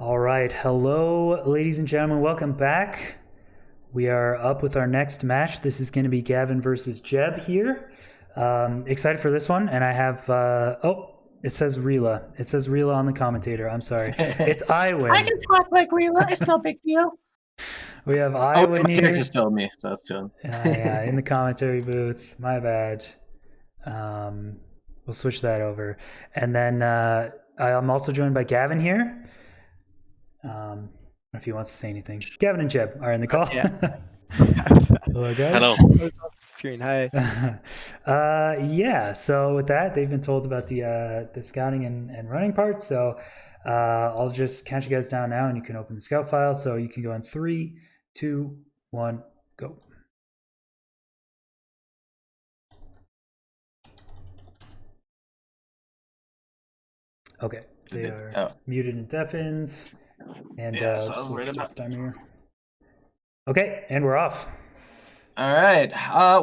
All right. Hello, ladies and gentlemen. Welcome back. We are up with our next match. This is going to be Gavin versus Jeb here. Excited for this one. And I have, it says Rila. It says Rila on the commentator. I'm sorry. It's Iwin. I can talk like Rila. It's no big deal. We have Oh, Iwin my here. character's still me, so that's chilling. Yeah, in the commentary booth. My bad. We'll switch that over. And then I'm also joined by Gavin here. I don't know if he wants to say anything. Gavin and Jeb are in the call. Yeah. Hello, guys. Hello. Screen. Hi. Yeah. So with that, they've been told about the scouting and running part. So I'll just count you guys down now, and you can open the scout file. So you can go in 3, 2, 1, go. Okay. They are muted and deafened. And so right stop the timer here. Okay, and we're off. All right.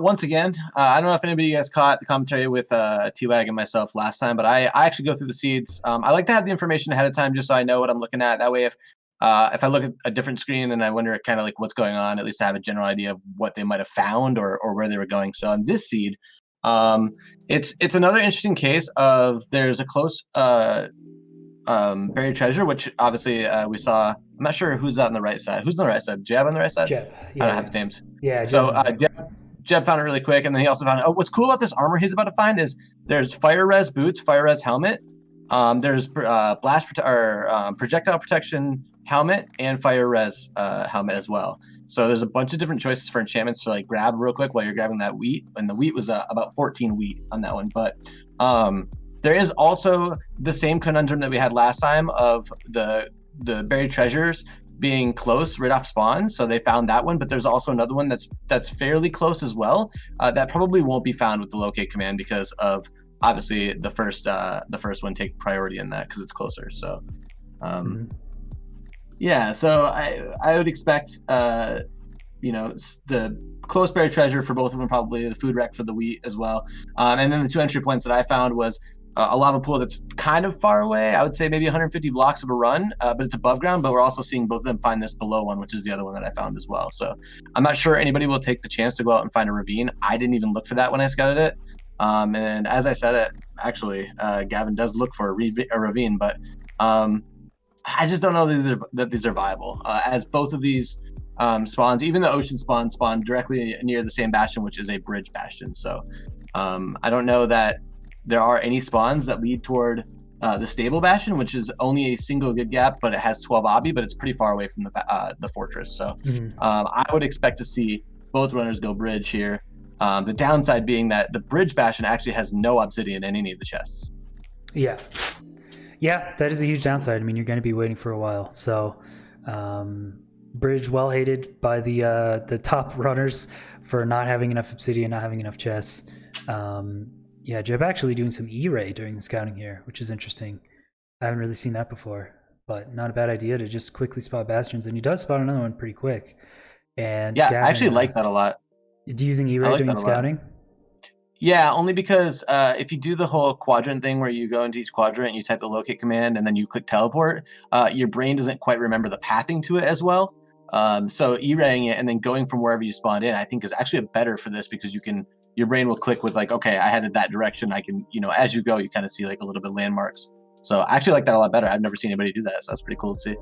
Once again, I don't know if anybody of you guys caught the commentary with T-Wag and myself last time, but I actually go through the seeds. I like to have the information ahead of time just so I know what I'm looking at. That way, if I look at a different screen and I wonder kind of like what's going on, at least I have a general idea of what they might have found or where they were going. So on this seed, it's another interesting case of there's a close buried treasure, which obviously we saw. I'm not sure who's on the right side. Who's on the right side? Jeb on the right side? Jeb. Yeah, I don't have the names. Yeah. So Jeb found it really quick, and then he also found. Oh, what's cool about this armor he's about to find is there's fire res boots, fire res helmet. There's projectile protection helmet and fire res helmet as well. So there's a bunch of different choices for enchantments to like grab real quick while you're grabbing that wheat. And the wheat was about 14 wheat on that one, but. There is also the same conundrum that we had last time of the buried treasures being close right off spawn. So they found that one, but there's also another one that's fairly close as well. That probably won't be found with the locate command because of obviously the first one take priority in that because it's closer. So yeah, so I would expect the close buried treasure for both of them, probably the food wreck for the wheat as well. And then the 2 entry points that I found was a lava pool that's kind of far away. I would say maybe 150 blocks of a run, but it's above ground. But we're also seeing both of them find this below one, which is the other one that I found as well. So I'm not sure anybody will take the chance to go out and find a ravine. I didn't even look for that when I scouted it. And as I said it, actually, Gavin does look for a ravine, but I just don't know that these are viable. As both of these spawns, even the ocean spawn directly near the same bastion, which is a bridge bastion. So I don't know that there are any spawns that lead toward the stable bastion, which is only a single good gap, but it has 12 obby, but it's pretty far away from the fortress. So I would expect to see both runners go bridge here. The downside being that the bridge bastion actually has no obsidian in any of the chests. Yeah, that is a huge downside. I mean, you're going to be waiting for a while. So bridge well hated by the top runners for not having enough obsidian, not having enough chests. Yeah, Jeb actually doing some E-ray during the scouting here, which is interesting. I haven't really seen that before, but not a bad idea to just quickly spot bastions, and he does spot another one pretty quick. And yeah, Gavin, I actually like that a lot. Using E-ray during scouting? Yeah, only because if you do the whole quadrant thing where you go into each quadrant and you type the locate command and then you click teleport, your brain doesn't quite remember the pathing to it as well. So E-raying it and then going from wherever you spawned in, I think is actually better for this because your brain will click with like, okay, I headed that direction. I can, as you go, you kind of see like a little bit of landmarks. So I actually like that a lot better. I've never seen anybody do that, so that's pretty cool to see.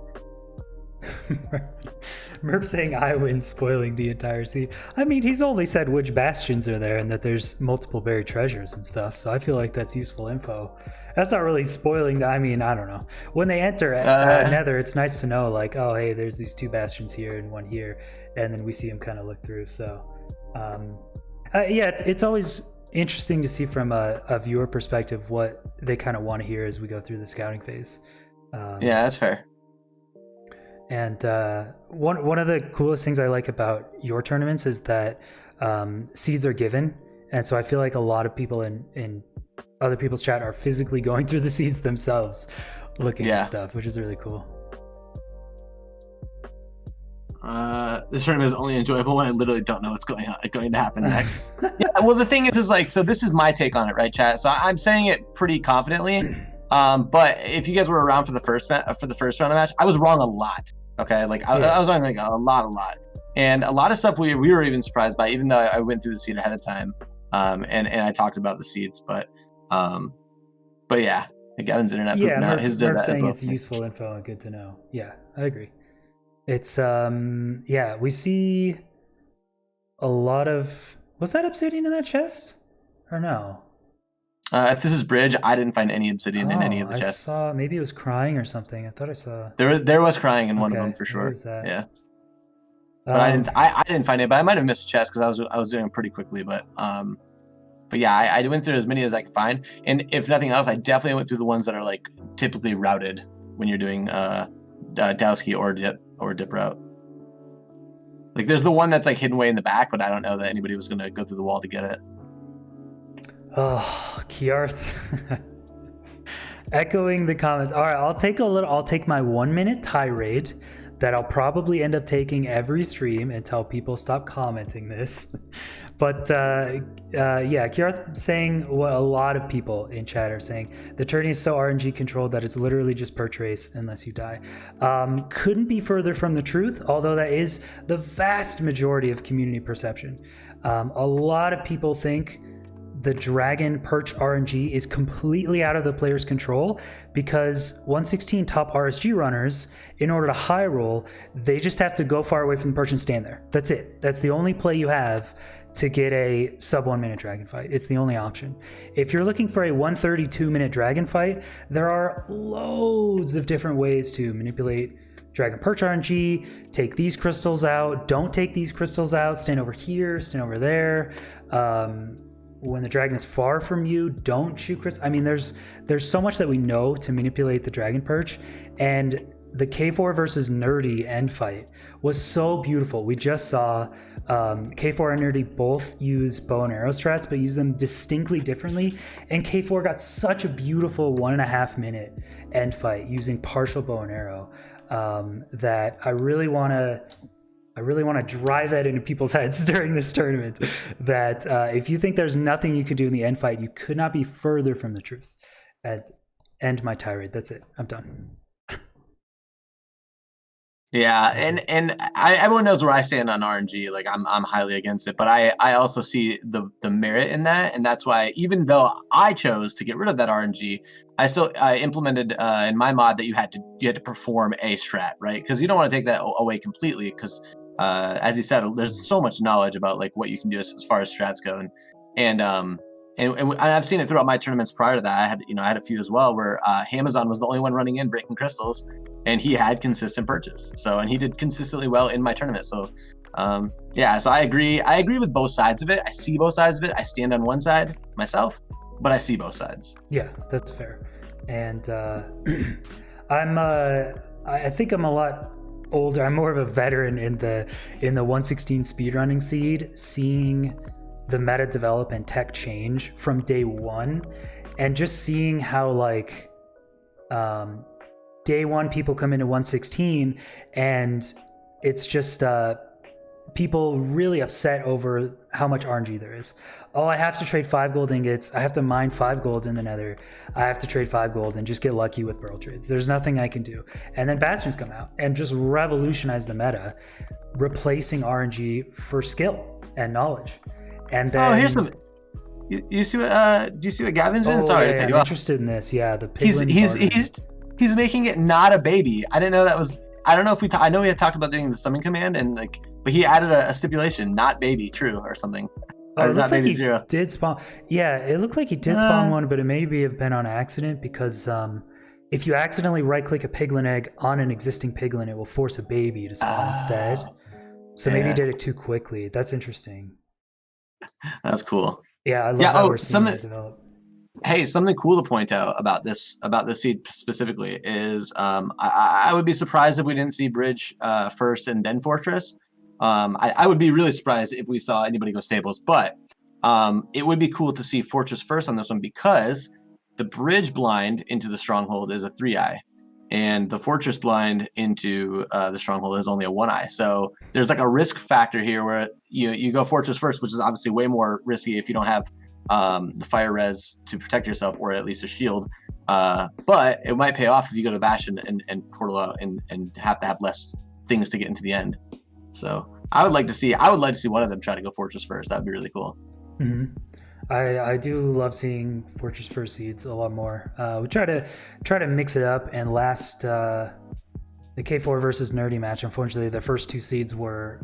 Merp saying Iwin spoiling the entire sea. I mean, he's only said which bastions are there and that there's multiple buried treasures and stuff, so I feel like that's useful info. That's not really spoiling. I mean, I don't know. When they enter Nether, it's nice to know, like, oh, hey, there's these 2 bastions here and 1 here, and then we see them kind of look through. So, yeah, it's always interesting to see from a viewer perspective what they kind of want to hear as we go through the scouting phase. Yeah, that's fair. And one of the coolest things I like about your tournaments is that seeds are given, and so I feel like a lot of people in other people's chat are physically going through the seeds themselves, looking at stuff, which is really cool. This tournament is only enjoyable when I literally don't know what's going to happen next. Yeah, well, the thing is like, so this is my take on it, right, chat? So I'm saying it pretty confidently. But if you guys were around for the first round of the match, I was wrong a lot. Okay, like I was wrong like a lot, and a lot of stuff we were even surprised by, even though I went through the seed ahead of time, and I talked about the seeds, but yeah, Gavin's internet pooping out. His Murph saying it's useful info and good to know. Yeah, I agree. It's we see a lot of. Was that obsidian in that chest or no? If this is bridge, I didn't find any obsidian in any of the chests. I saw maybe it was crying or something. I thought I saw there was crying in one of them for sure. Yeah, but I didn't find it. But I might have missed a chest because I was doing it pretty quickly. But yeah, I went through as many as I could find. And if nothing else, I definitely went through the ones that are like typically routed when you're doing Dowski or dip route. Like there's the one that's like hidden way in the back, but I don't know that anybody was gonna go through the wall to get it. Oh, Kiarth. Echoing the comments. All right, I'll take my 1 minute tirade that I'll probably end up taking every stream until people stop commenting this. But Kiarth saying what a lot of people in chat are saying. The tourney is so RNG controlled that it's literally just per trace unless you die. Couldn't be further from the truth, although that is the vast majority of community perception. A lot of people think the Dragon Perch RNG is completely out of the player's control because 116 top RSG runners, in order to high roll, they just have to go far away from the perch and stand there. That's it. That's the only play you have to get a sub 1 minute dragon fight. It's the only option. If you're looking for a 132 minute dragon fight, there are loads of different ways to manipulate Dragon Perch RNG, take these crystals out, don't take these crystals out, stand over here, stand over there. When the dragon is far from you, don't shoot crystals. I mean, there's so much that we know to manipulate the Dragon Perch, and the K4 versus Nerdy end fight was so beautiful. We just saw K4 and Nerdy both use bow and arrow strats, but use them distinctly differently. And K4 got such a beautiful 1.5 minute end fight using partial bow and arrow that I really want to drive that into people's heads during this tournament, that if you think there's nothing you could do in the end fight, you could not be further from the truth. End my tirade. That's it. I'm done. Yeah, and everyone knows where I stand on RNG. Like I'm highly against it, but I also see the merit in that, and that's why even though I chose to get rid of that RNG, I still implemented in my mod that you had to perform a strat, right? Because you don't want to take that away completely, because as you said, there's so much knowledge about like what you can do as far as strats go, and I've seen it throughout my tournaments prior to that. I had a few as well where Hamazon was the only one running in breaking crystals, and he had consistent purchase. And he did consistently well in my tournament. So so I agree with both sides of it. I see both sides of it. I stand on one side myself, but I see both sides. Yeah, that's fair. And I think I'm a lot older. I'm more of a veteran in the 116 speedrunning seed, seeing the meta develop and tech change from day one, and just seeing how like day one people come into 116 and it's just people really upset over how much RNG there is. Oh, I have to trade 5 gold ingots. I have to mine 5 gold in the nether. I have to trade 5 gold and just get lucky with pearl trades. There's nothing I can do. And then Bastions come out and just revolutionize the meta, replacing RNG for skill and knowledge. And then, here's something. You see what? Do you see what Gavin's doing? Sorry, I'm interested in this. Yeah, the piglin he's making it not a baby. I didn't know that was. I don't know if I know we had talked about doing the summon command and like, but he added a stipulation, not baby true or something. Or not baby like zero. Did spawn? Yeah, it looked like he did spawn one, but it maybe have been on accident because if you accidentally right-click a piglin egg on an existing piglin, it will force a baby to spawn instead. So maybe he did it too quickly. That's interesting. That's cool. Yeah, I love how we're seeing that develop. Hey, something cool to point out about this seed specifically is I would be surprised if we didn't see Bridge first and then Fortress. I would be really surprised if we saw anybody go Stables, but it would be cool to see Fortress first on this one because the Bridge blind into the Stronghold is a 3-eye. And the Fortress blind into the Stronghold is only a 1-eye. So there's like a risk factor here where you go Fortress first, which is obviously way more risky if you don't have the fire res to protect yourself, or at least a shield. But it might pay off if you go to Bastion and portal out and have to have less things to get into the end. So I would like to see one of them try to go Fortress first. That would be really cool. Mm-hmm. I do love seeing Fortress First seeds a lot more. We try to mix it up, and last the K4 versus Nerdy match, unfortunately, the first 2 seeds were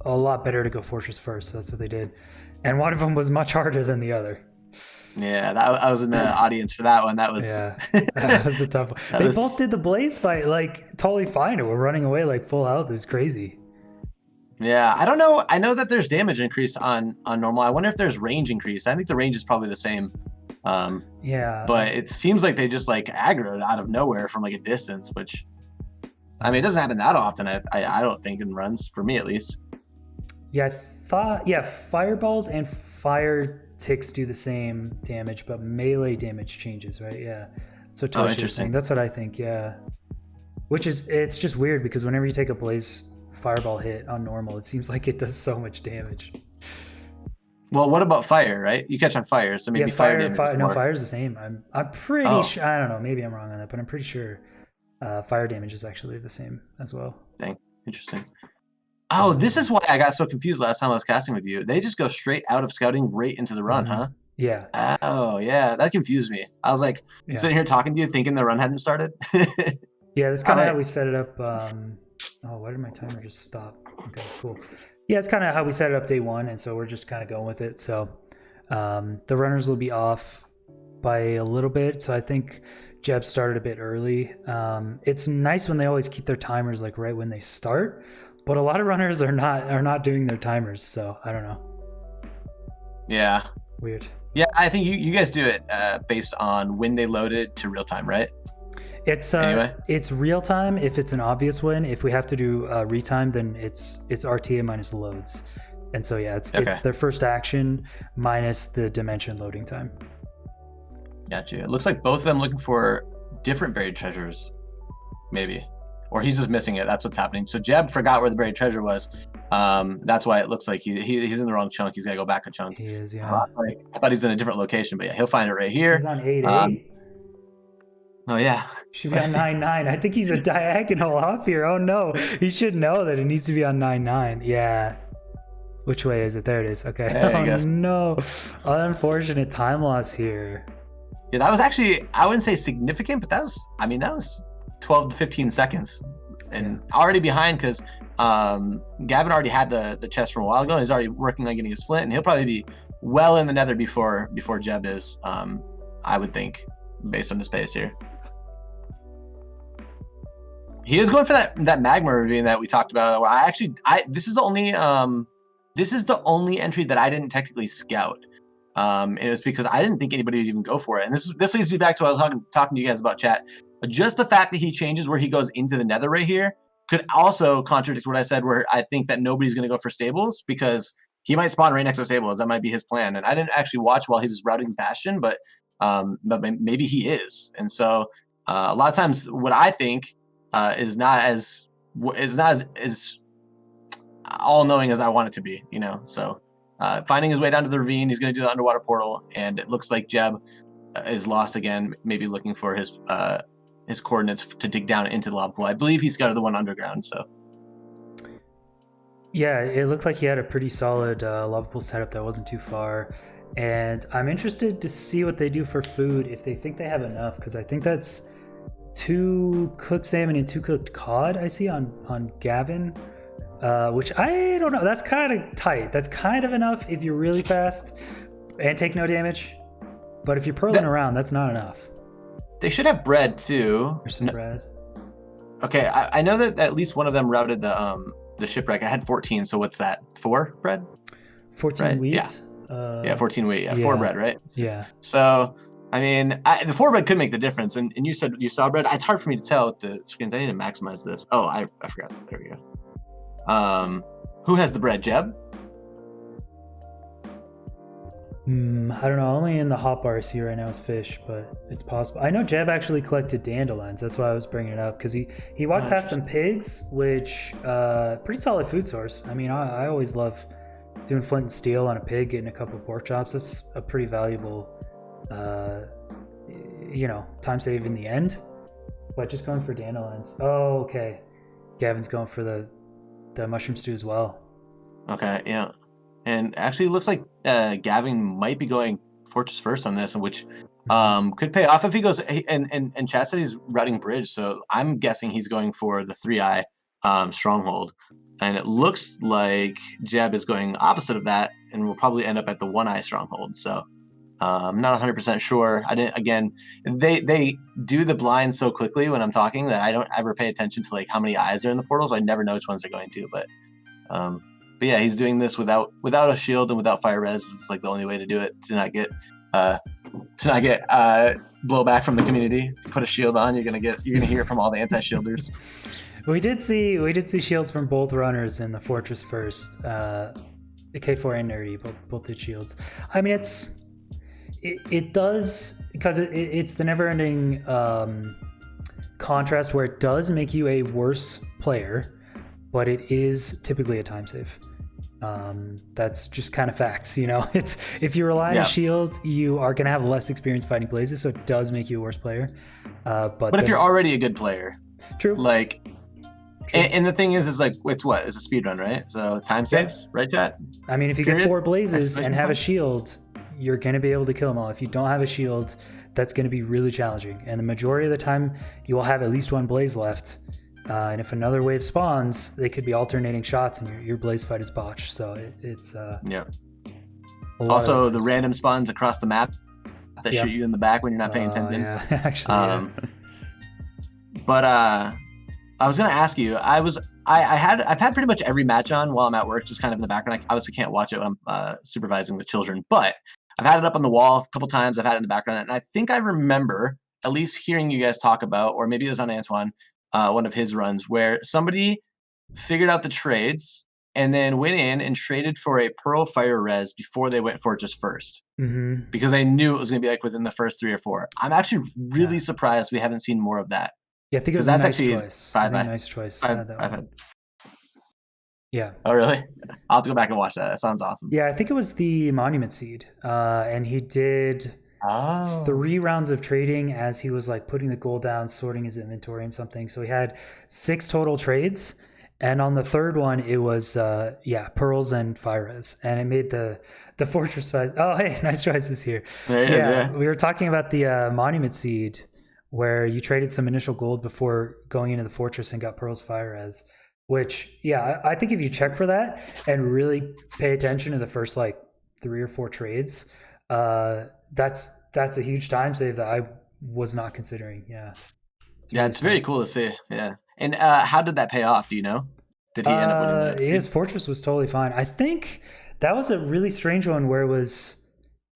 a lot better to go Fortress First, so that's what they did. And one of them was much harder than the other. Yeah, I was in the audience for that one. That was that was a tough one. They both did the Blaze fight like totally fine. It were running away like full health. It was crazy. Yeah, I don't know. I know that there's damage increase on normal. I wonder if there's range increase. I think the range is probably the same. Yeah. But it seems like they just like aggroed out of nowhere from like a distance, which I mean, it doesn't happen that often. I don't think in runs, for me at least. Yeah, fireballs and fire ticks do the same damage, but melee damage changes, right? Yeah. So interesting. That's what I think. Yeah. It's just weird because whenever you take a Blaze fireball hit on normal, it seems like it does so much damage. Well, what about fire, right? You catch on fire, so maybe fire damage. No, fire's the same. I'm pretty sure. I don't know. Maybe I'm wrong on that, but I'm pretty sure fire damage is actually the same as well. Dang, interesting. Oh, this is why I got so confused last time I was casting with you. They just go straight out of scouting right into the run, huh? Yeah. Oh, yeah, that confused me. I was like sitting here talking to you, thinking the run hadn't started. Yeah, that's kind of how we set it up. Oh, why did my timer just stop? Okay, cool. Yeah, it's kind of how we set it up day 1, and so we're just kind of going with it. So the runners will be off by a little bit. So I think Jeb started a bit early. It's nice when they always keep their timers like right when they start, but a lot of runners are not doing their timers. So I don't know. Yeah. Weird. Yeah, I think you guys do it based on when they load it to real time, right? It's real time if it's an obvious win. If we have to do retime, then it's RTA minus loads, and so yeah, it's their first action minus the dimension loading time. Gotcha. It looks like both of them looking for different buried treasures, maybe, or he's just missing it. That's what's happening. So Jeb forgot where the buried treasure was. That's why it looks like he's in the wrong chunk. He's got to go back a chunk. He is, yeah. I thought he's in a different location, but yeah, he'll find it right here. He's on 8-8. Oh yeah. Should be on 9-9. I think he's a diagonal off here. Oh no. He should know that it needs to be on 9-9. Yeah. Which way is it? There it is. Okay. Oh no. Unfortunate time loss here. Yeah, that was actually, I wouldn't say significant, but that was 12 to 15 seconds. And already behind because Gavin already had the chest from a while ago, and he's already working on getting his flint, and he'll probably be well in the nether before Jeb is, I would think, based on this pace here. He is going for that magma ravine that we talked about. Where this is the only entry that I didn't technically scout, and it was because I didn't think anybody would even go for it. And this leads me back to what I was talking to you guys about, chat. Just the fact that he changes where he goes into the nether right here could also contradict what I said, where I think that nobody's going to go for stables because he might spawn right next to stables. That might be his plan. And I didn't actually watch while he was routing Bastion, but maybe he is. And so a lot of times what I think is not as all knowing as I want it to be, So finding his way down to the ravine, he's going to do the underwater portal, and it looks like Jeb is lost again, maybe looking for his coordinates to dig down into the lava pool. I believe he's got the one underground. So yeah, it looked like he had a pretty solid lava pool setup that wasn't too far. And I'm interested to see what they do for food, if they think they have enough, because I think that's 2 cooked salmon and 2 cooked cod I see on Gavin, which I don't know. That's kind of tight. That's kind of enough if you're really fast and take no damage. But if you're purling around, that's not enough. They should have bread too. There's some bread. Okay, I know that at least one of them routed the shipwreck. I had 14, so what's that? 4 bread? 14 bread? wheat? Yeah, 14 wheat. Yeah, 4 bread, right? Yeah. So, I mean, the 4 bread could make the difference. And you said you saw bread. It's hard for me to tell with the screens. I need to maximize this. Oh, I forgot. There we go. Who has the bread? Jeb? I don't know. Only in the hotbar I see right now is fish, but it's possible. I know Jeb actually collected dandelions. That's why I was bringing it up, because he walked past some pigs, which pretty solid food source. I mean, I always love doing flint and steel on a pig, getting a couple of pork chops. That's a pretty valuable time save in the end, but just going for dandelions. Oh, okay. Gavin's going for the mushroom stew as well. Okay, yeah. And actually, it looks like Gavin might be going Fortress first on this, which could pay off if he goes. And Chad said he's routing bridge, so I'm guessing he's going for the 3i stronghold. And it looks like Jeb is going opposite of that, and will probably end up at the 1i stronghold. So I'm not 100% sure. I didn't. Again, they do the blind so quickly when I'm talking that I don't ever pay attention to like how many eyes are in the portal, so I never know which ones they're going to. But yeah, he's doing this without a shield and without fire res. It's like the only way to do it to not get blowback from the community. Put a shield on, you're gonna hear it from all the anti-shielders. We did see shields from both runners in the Fortress first. The K4 and Nerdy both did shields. I mean, it does, because it's the never-ending contrast where it does make you a worse player, but it is typically a time save. That's just kind of facts, It's if you rely on shield, you are going to have less experience fighting blazes, so it does make you a worse player. But if you're already a good player, true. Like, and the thing is like it's a speed run, right? So time saves, right, chat? I mean, if you get 4 blazes and have a shield, you're going to be able to kill them all. If you don't have a shield, that's going to be really challenging. And the majority of the time, you will have at least 1 blaze left. And if another wave spawns, they could be alternating shots, and your blaze fight is botched. So it's Also, the random spawns across the map that shoot you in the back when you're not paying attention. Yeah, actually. But I was gonna ask you. I've had pretty much every match on while I'm at work, just kind of in the background. I obviously can't watch it when I'm supervising the children, but I've had it up on the wall a couple times. I've had it in the background, and I think I remember at least hearing you guys talk about, or maybe it was on Antoine. One of his runs where somebody figured out the trades and then went in and traded for a Pearl Fire Res before they went Fortress first, because they knew it was going to be like within the first 3 or 4. I'm actually really surprised we haven't seen more of that. Yeah, I think it was that's nice actually choice. Nice choice. Yeah. Oh, really? I'll have to go back and watch that. That sounds awesome. Yeah, I think it was the Monument Seed, and he did 3 rounds of trading as he was like putting the gold down, sorting his inventory and something. So he had 6 total trades, and on the 3rd one it was pearls and fire res, and it made the Fortress fight. Oh, hey, nice choices here. We were talking about the Monument Seed, where you traded some initial gold before going into the Fortress and got pearls fire res, which I think if you check for that and really pay attention to the first like 3 or 4 trades, that's a huge time save that I was not considering. It's very cool to see. Yeah. And how did that pay off? Do you know? Did he end up winning that? His Fortress was totally fine. I think that was a really strange one where it was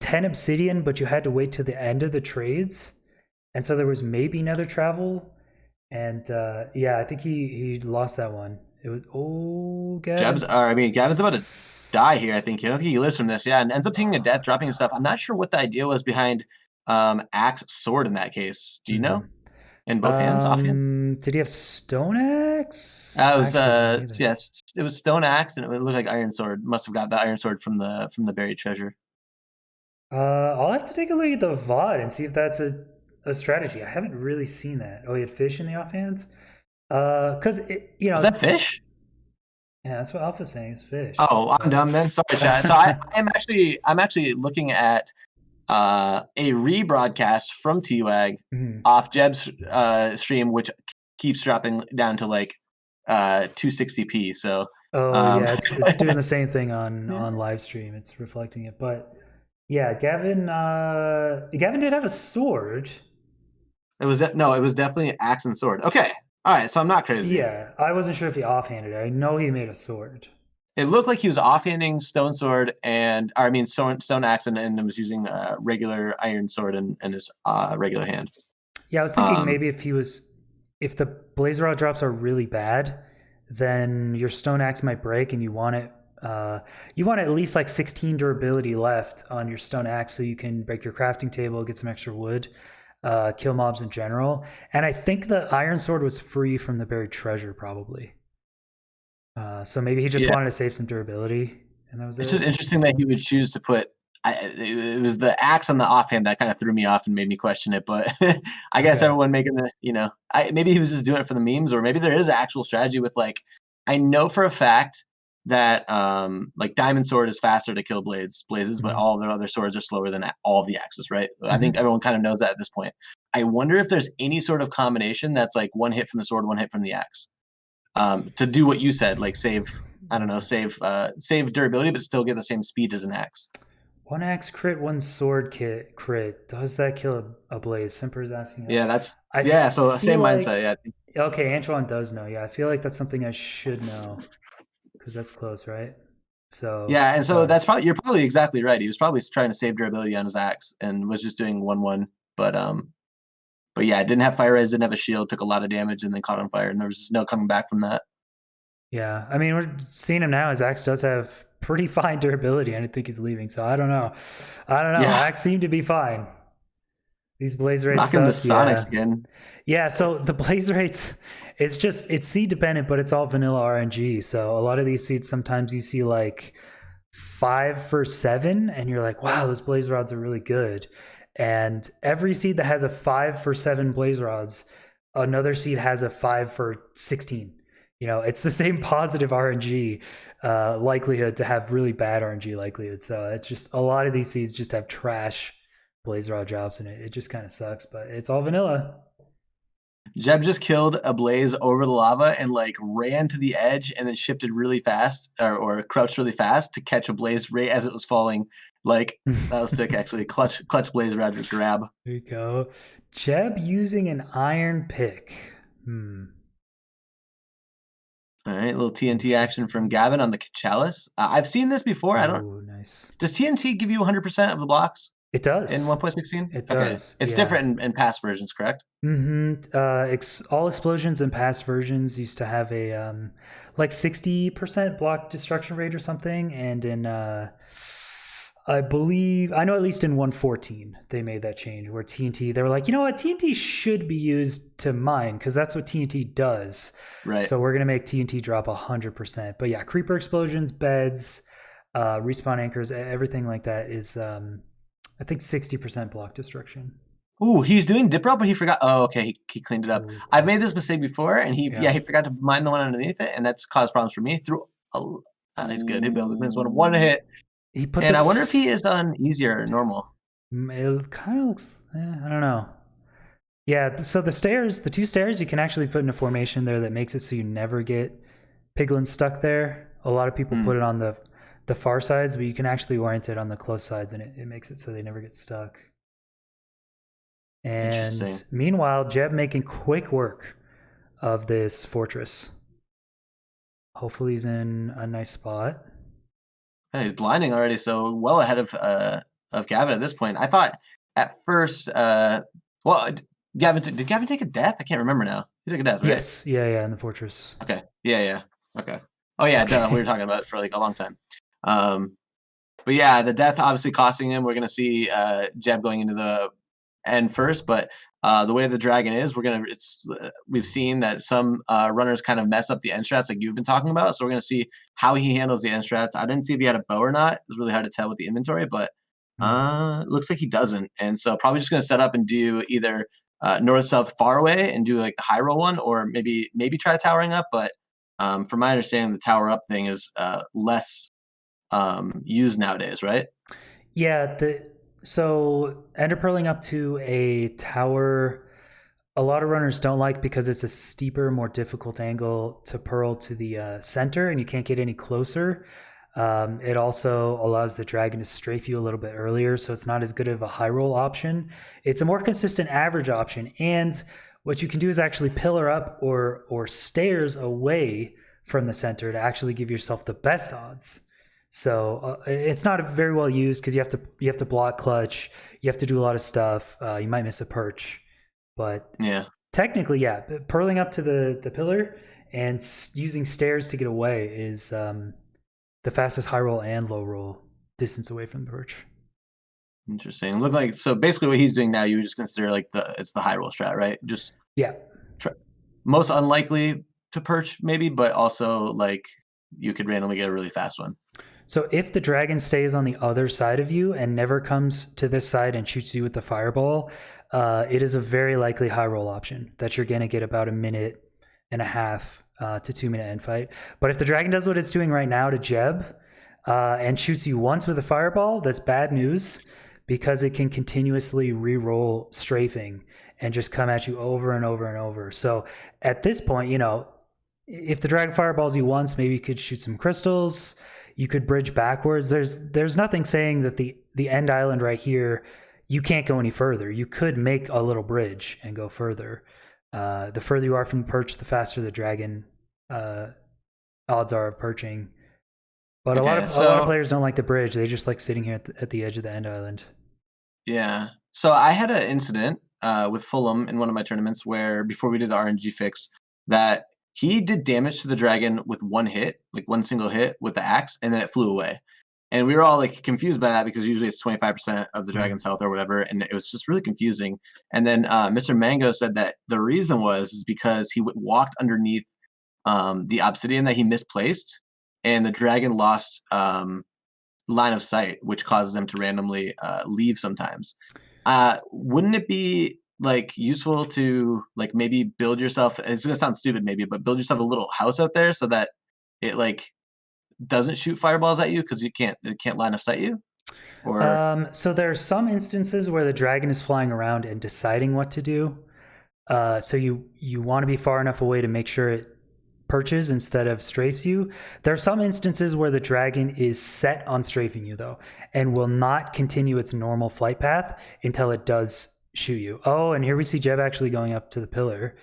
10 obsidian, but you had to wait to the end of the trades, and so there was maybe nether travel, and I think he lost that one. It was Gavin's about to die here. I don't think he lives from this. And ends up taking a death, dropping his stuff. I'm not sure what the idea was behind axe sword in that case. Do you know? In both hands, offhand. Did he have stone axe? It was stone axe, and it looked like iron sword. Must have got the iron sword from the buried treasure. I'll have to take a look at the VOD and see if that's a strategy. I haven't really seen that. Oh, he had fish in the offhand. Because is that fish? Yeah, that's what Alpha's saying. Is fish. Oh, I'm dumb then. Sorry, chat. So I'm actually looking at a rebroadcast from T-Wag off Jeb's stream, which keeps dropping down to like 260p. So it's doing the same thing on live stream. It's reflecting it, but yeah, Gavin did have a sword. It was definitely axe and sword. Okay. All right, so I'm not crazy. Yeah, I wasn't sure if he offhanded it. I know he made a sword. It looked like he was offhanding stone sword stone axe, and was using regular iron sword in his regular hand. Yeah, I was thinking maybe if the blaze rod drops are really bad, then your stone axe might break, and you want at least like 16 durability left on your stone axe, so you can break your crafting table, get some extra wood. Kill mobs in general, and I think the iron sword was free from the buried treasure, probably. So maybe he just wanted to save some durability, and that was it. It's just interesting that he would choose to put it was the axe on the offhand that kind of threw me off and made me question it. But I guess everyone making the, maybe he was just doing it for the memes, or maybe there is an actual strategy with like, I know for a fact that like Diamond Sword is faster to kill blazes, but all of their other swords are slower than all of the axes, right? I think everyone kind of knows that at this point. I wonder if there's any sort of combination that's like one hit from the sword, one hit from the axe, to do what you said, like save durability, but still get the same speed as an axe. One axe crit, one sword crit. Does that kill a blaze? Simper is asking. Yeah, so same mindset. Yeah. Okay, Antoine does know. Yeah, I feel like that's something I should know because that's close, right? So yeah, and so you're probably exactly right. He was probably trying to save durability on his axe and was just doing 1/1. But yeah, didn't have fire res, didn't have a shield, took a lot of damage, and then caught on fire, and there was just no coming back from that. Yeah, I mean, we're seeing him now. His axe does have pretty fine durability. I don't think he's leaving, so I don't know. Yeah. Axe seemed to be fine. These blaze rates rocking the Sonic skin. Yeah, so the blaze rates, it's seed dependent, but it's all vanilla RNG. So a lot of these seeds, sometimes you see like 5 for 7, and you're like, wow, those blaze rods are really good. And every seed that has a 5 for 7 blaze rods, another seed has a 5 for 16. It's the same positive RNG likelihood to have really bad RNG likelihood. So it's just a lot of these seeds just have trash blaze rod drops in it. It just kind of sucks, but it's all vanilla. Jeb just killed a blaze over the lava and like ran to the edge and then shifted really fast or crouched really fast to catch a blaze right as it was falling. Like that was sick, actually. Clutch blaze rod grab. There you go. Jeb using an iron pick. All right, a little TNT action from Gavin on the Chalice. I've seen this before. I don't. Nice. Does TNT give you 100% of the blocks? It does. In 1.16? It does. It's different in past versions, correct? All explosions in past versions used to have a like 60% block destruction rate or something, and in I know at least in 1.14 they made that change where TNT, they were like, you know what, TNT should be used to mine because that's what TNT does. Right. So we're gonna make TNT drop 100%. But yeah, creeper explosions, beds, respawn anchors, everything like that is I think 60% block destruction. Ooh, he's doing dip route, but he forgot. Oh, okay, he cleaned it up. I've made this mistake before, and he forgot to mine the one underneath it, and that's caused problems for me. He's good. He'll be able to clean this one hit. I wonder if he is done easier or normal. It kind of looks, I don't know. Yeah, so the 2 stairs, you can actually put in a formation there that makes it so you never get piglins stuck there. A lot of people put it on the far sides, but you can actually orient it on the close sides, and it makes it so they never get stuck. And meanwhile, Jeb making quick work of this fortress. Hopefully he's in a nice spot. Yeah, he's blinding already, so well ahead of Gavin at this point. I thought at first, did Gavin take a death? I can't remember now. He took a death, right? Yes, yeah, in the fortress. Okay, yeah, okay. Oh yeah, duh, we were talking about it for like a long time. But yeah, the death obviously costing him. We're gonna see Jeb going into the end first, but the way the dragon is, we've seen that some runners kind of mess up the end strats like you've been talking about. So we're gonna see how he handles the end strats. I didn't see if he had a bow or not. It was really hard to tell with the inventory, but it looks like he doesn't. And so probably just gonna set up and do either north south far away and do like the high roll one, or maybe try towering up. But from my understanding, the tower up thing is less used nowadays, right? Yeah, so ender pearling up to a tower, a lot of runners don't like because it's a steeper, more difficult angle to pearl to the center, and you can't get any closer. It also allows the dragon to strafe you a little bit earlier, so it's not as good of a high roll option. It's a more consistent average option, and what you can do is actually pillar up or stairs away from the center to actually give yourself the best odds. So it's not very well used because you have to block clutch, you have to do a lot of stuff. You might miss a perch, but technically, pearling up to the pillar and using stairs to get away is the fastest high roll and low roll distance away from the perch. Interesting. Look like, so basically what he's doing now, you would just consider like it's the high roll strat, right? Just most unlikely to perch maybe, but also like you could randomly get a really fast one. So if the dragon stays on the other side of you and never comes to this side and shoots you with the fireball, it is a very likely high roll option that you're going to get about 1.5 minutes to 2 minute end fight. But if the dragon does what it's doing right now to Jeb and shoots you once with a fireball, that's bad news because it can continuously re-roll strafing and just come at you over and over and over. So at this point, you know, if the dragon fireballs you once, maybe you could shoot some crystals. You could bridge backwards. There's nothing saying that the end island right here, you can't go any further. You could make a little bridge and go further. The further you are from the perch, the faster the dragon odds are of perching. But Okay, a lot of players don't like the bridge. They just like sitting here at the edge of the end island. Yeah. So I had an incident with Fulham in one of my tournaments where before we did the RNG fix that he did damage to the dragon with one hit, like one single hit with the axe, and then it flew away. And we were all like confused by that because usually it's 25% of the dragon's health or whatever, and it was just really confusing. And then Mr. Mango said that the reason was because he walked underneath the obsidian that he misplaced, and the dragon lost line of sight, which causes him to randomly leave sometimes. Wouldn't it be like useful to like maybe build yourself, it's gonna sound stupid maybe, but build yourself a little house out there so that it like doesn't shoot fireballs at you because it can't line of sight you? Or So there are some instances where the dragon is flying around and deciding what to do. So you want to be far enough away to make sure it perches instead of strafes you. There are some instances where the dragon is set on strafing you though, and will not continue its normal flight path until it does shoot you. Oh, and here we see Jeb actually going up to the pillar.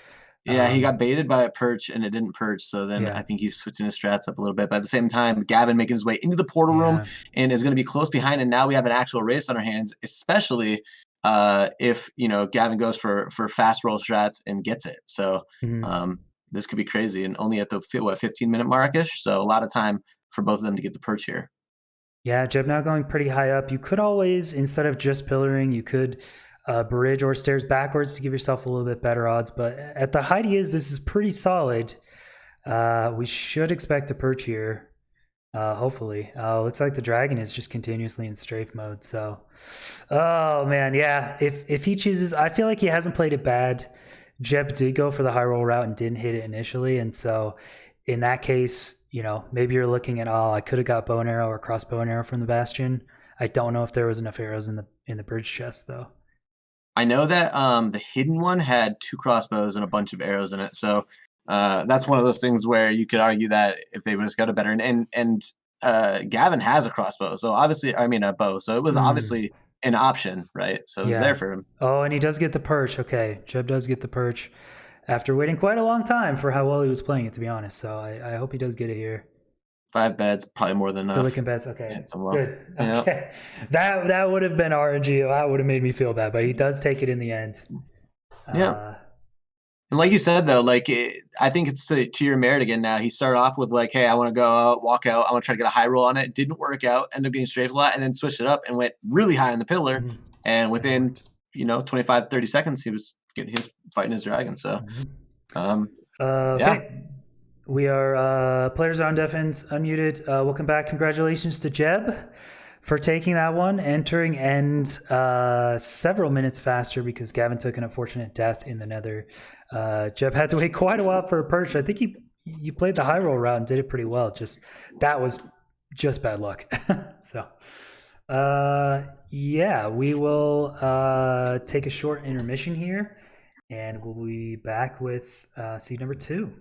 yeah, he got baited by a perch and it didn't perch. So then Yeah. I think he's switching his strats up a little bit. But at the same time, Gavin making his way into the portal room and is going to be close behind. And now we have an actual race on our hands, especially if, you know, Gavin goes for fast roll strats and gets it. So this could be crazy. And only at the 15-minute mark-ish. So a lot of time for both of them to get the perch here. Yeah, Jeb now going pretty high up. You could always, instead of just pillaring, you could bridge or stairs backwards to give yourself a little bit better odds. But at the height he is, this is pretty solid. We should expect a perch here, hopefully. Looks like the dragon is just continuously in strafe mode. So, oh man, yeah. If he chooses, I feel like he hasn't played it bad. Jeb did go for the high roll route and didn't hit it initially, and so in that case, you know, maybe you're looking at, I could have got bow and arrow or crossbow and arrow from the bastion. I don't know if there was enough arrows in the bridge chest though. I know that the hidden one had 2 crossbows and a bunch of arrows in it. So that's one of those things where you could argue that if they would have got a better and Gavin has a crossbow, so obviously, I mean a bow, so it was obviously an option, right? So it was there for him. Oh, and he does get the perch. Okay, Jeb does get the perch after waiting quite a long time for how well he was playing it, to be honest. So I hope he does get it here. 5 beds, probably more than enough. Good looking bets. Okay, well. Good. Okay, that would have been RNG. That would have made me feel bad, but he does take it in the end. Yeah. And like you said, though, like I think it's to your merit again now. He started off with like, hey, I want to go out, walk out. I want to try to get a high roll on it. Didn't work out. Ended up getting straight a lot and then switched it up and went really high on the pillar. And within, 25, 30 seconds, he was fighting his dragon. So, okay. We are players are on deaf and unmuted. Welcome back. Congratulations to Jeb for taking that one, entering end several minutes faster because Gavin took an unfortunate death in the nether. Jeb had to wait quite a while for a perch. I think you played the high roll route and did it pretty well. That was just bad luck. So yeah, we will take a short intermission here and we'll be back with seed number 2.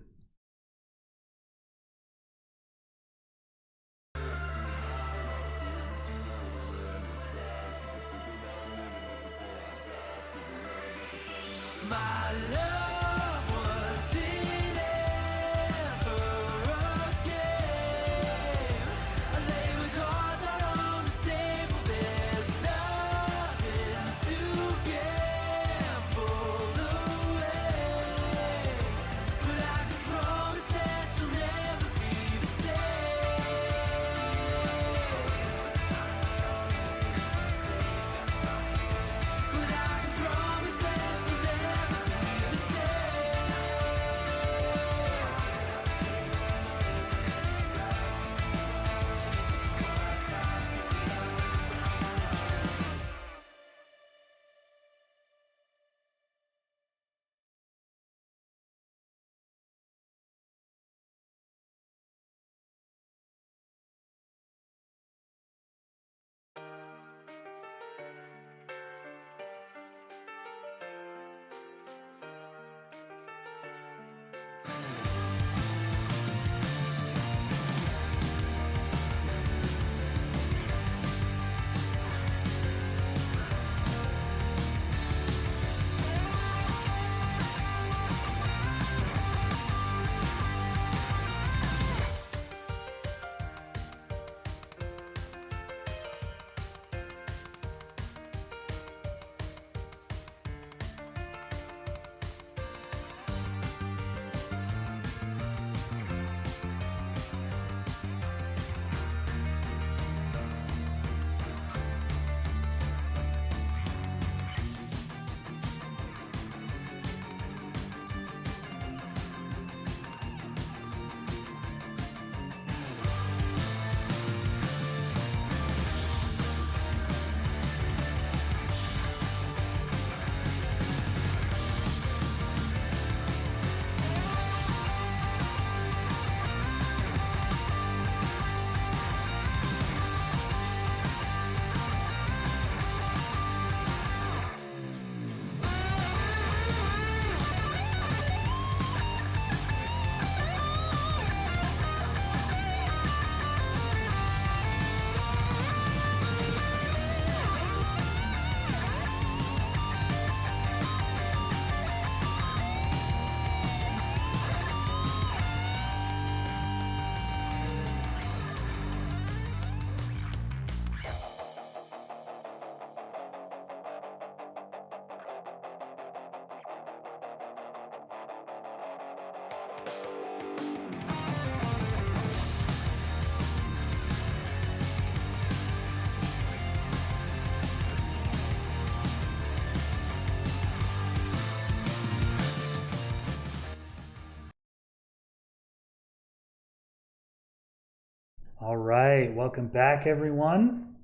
All right, welcome back, everyone.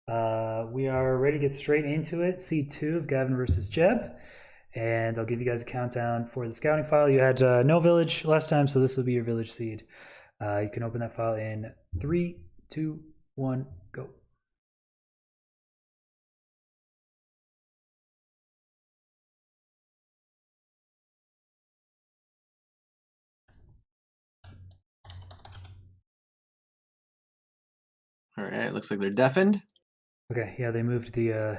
We are ready to get straight into it. C2 of Gavin versus Jeb. And I'll give you guys a countdown for the scouting file. You had no village last time, so this will be your village seed. You can open that file in 3, 2, 1, go. All right, looks like they're deafened. Okay, yeah, they moved the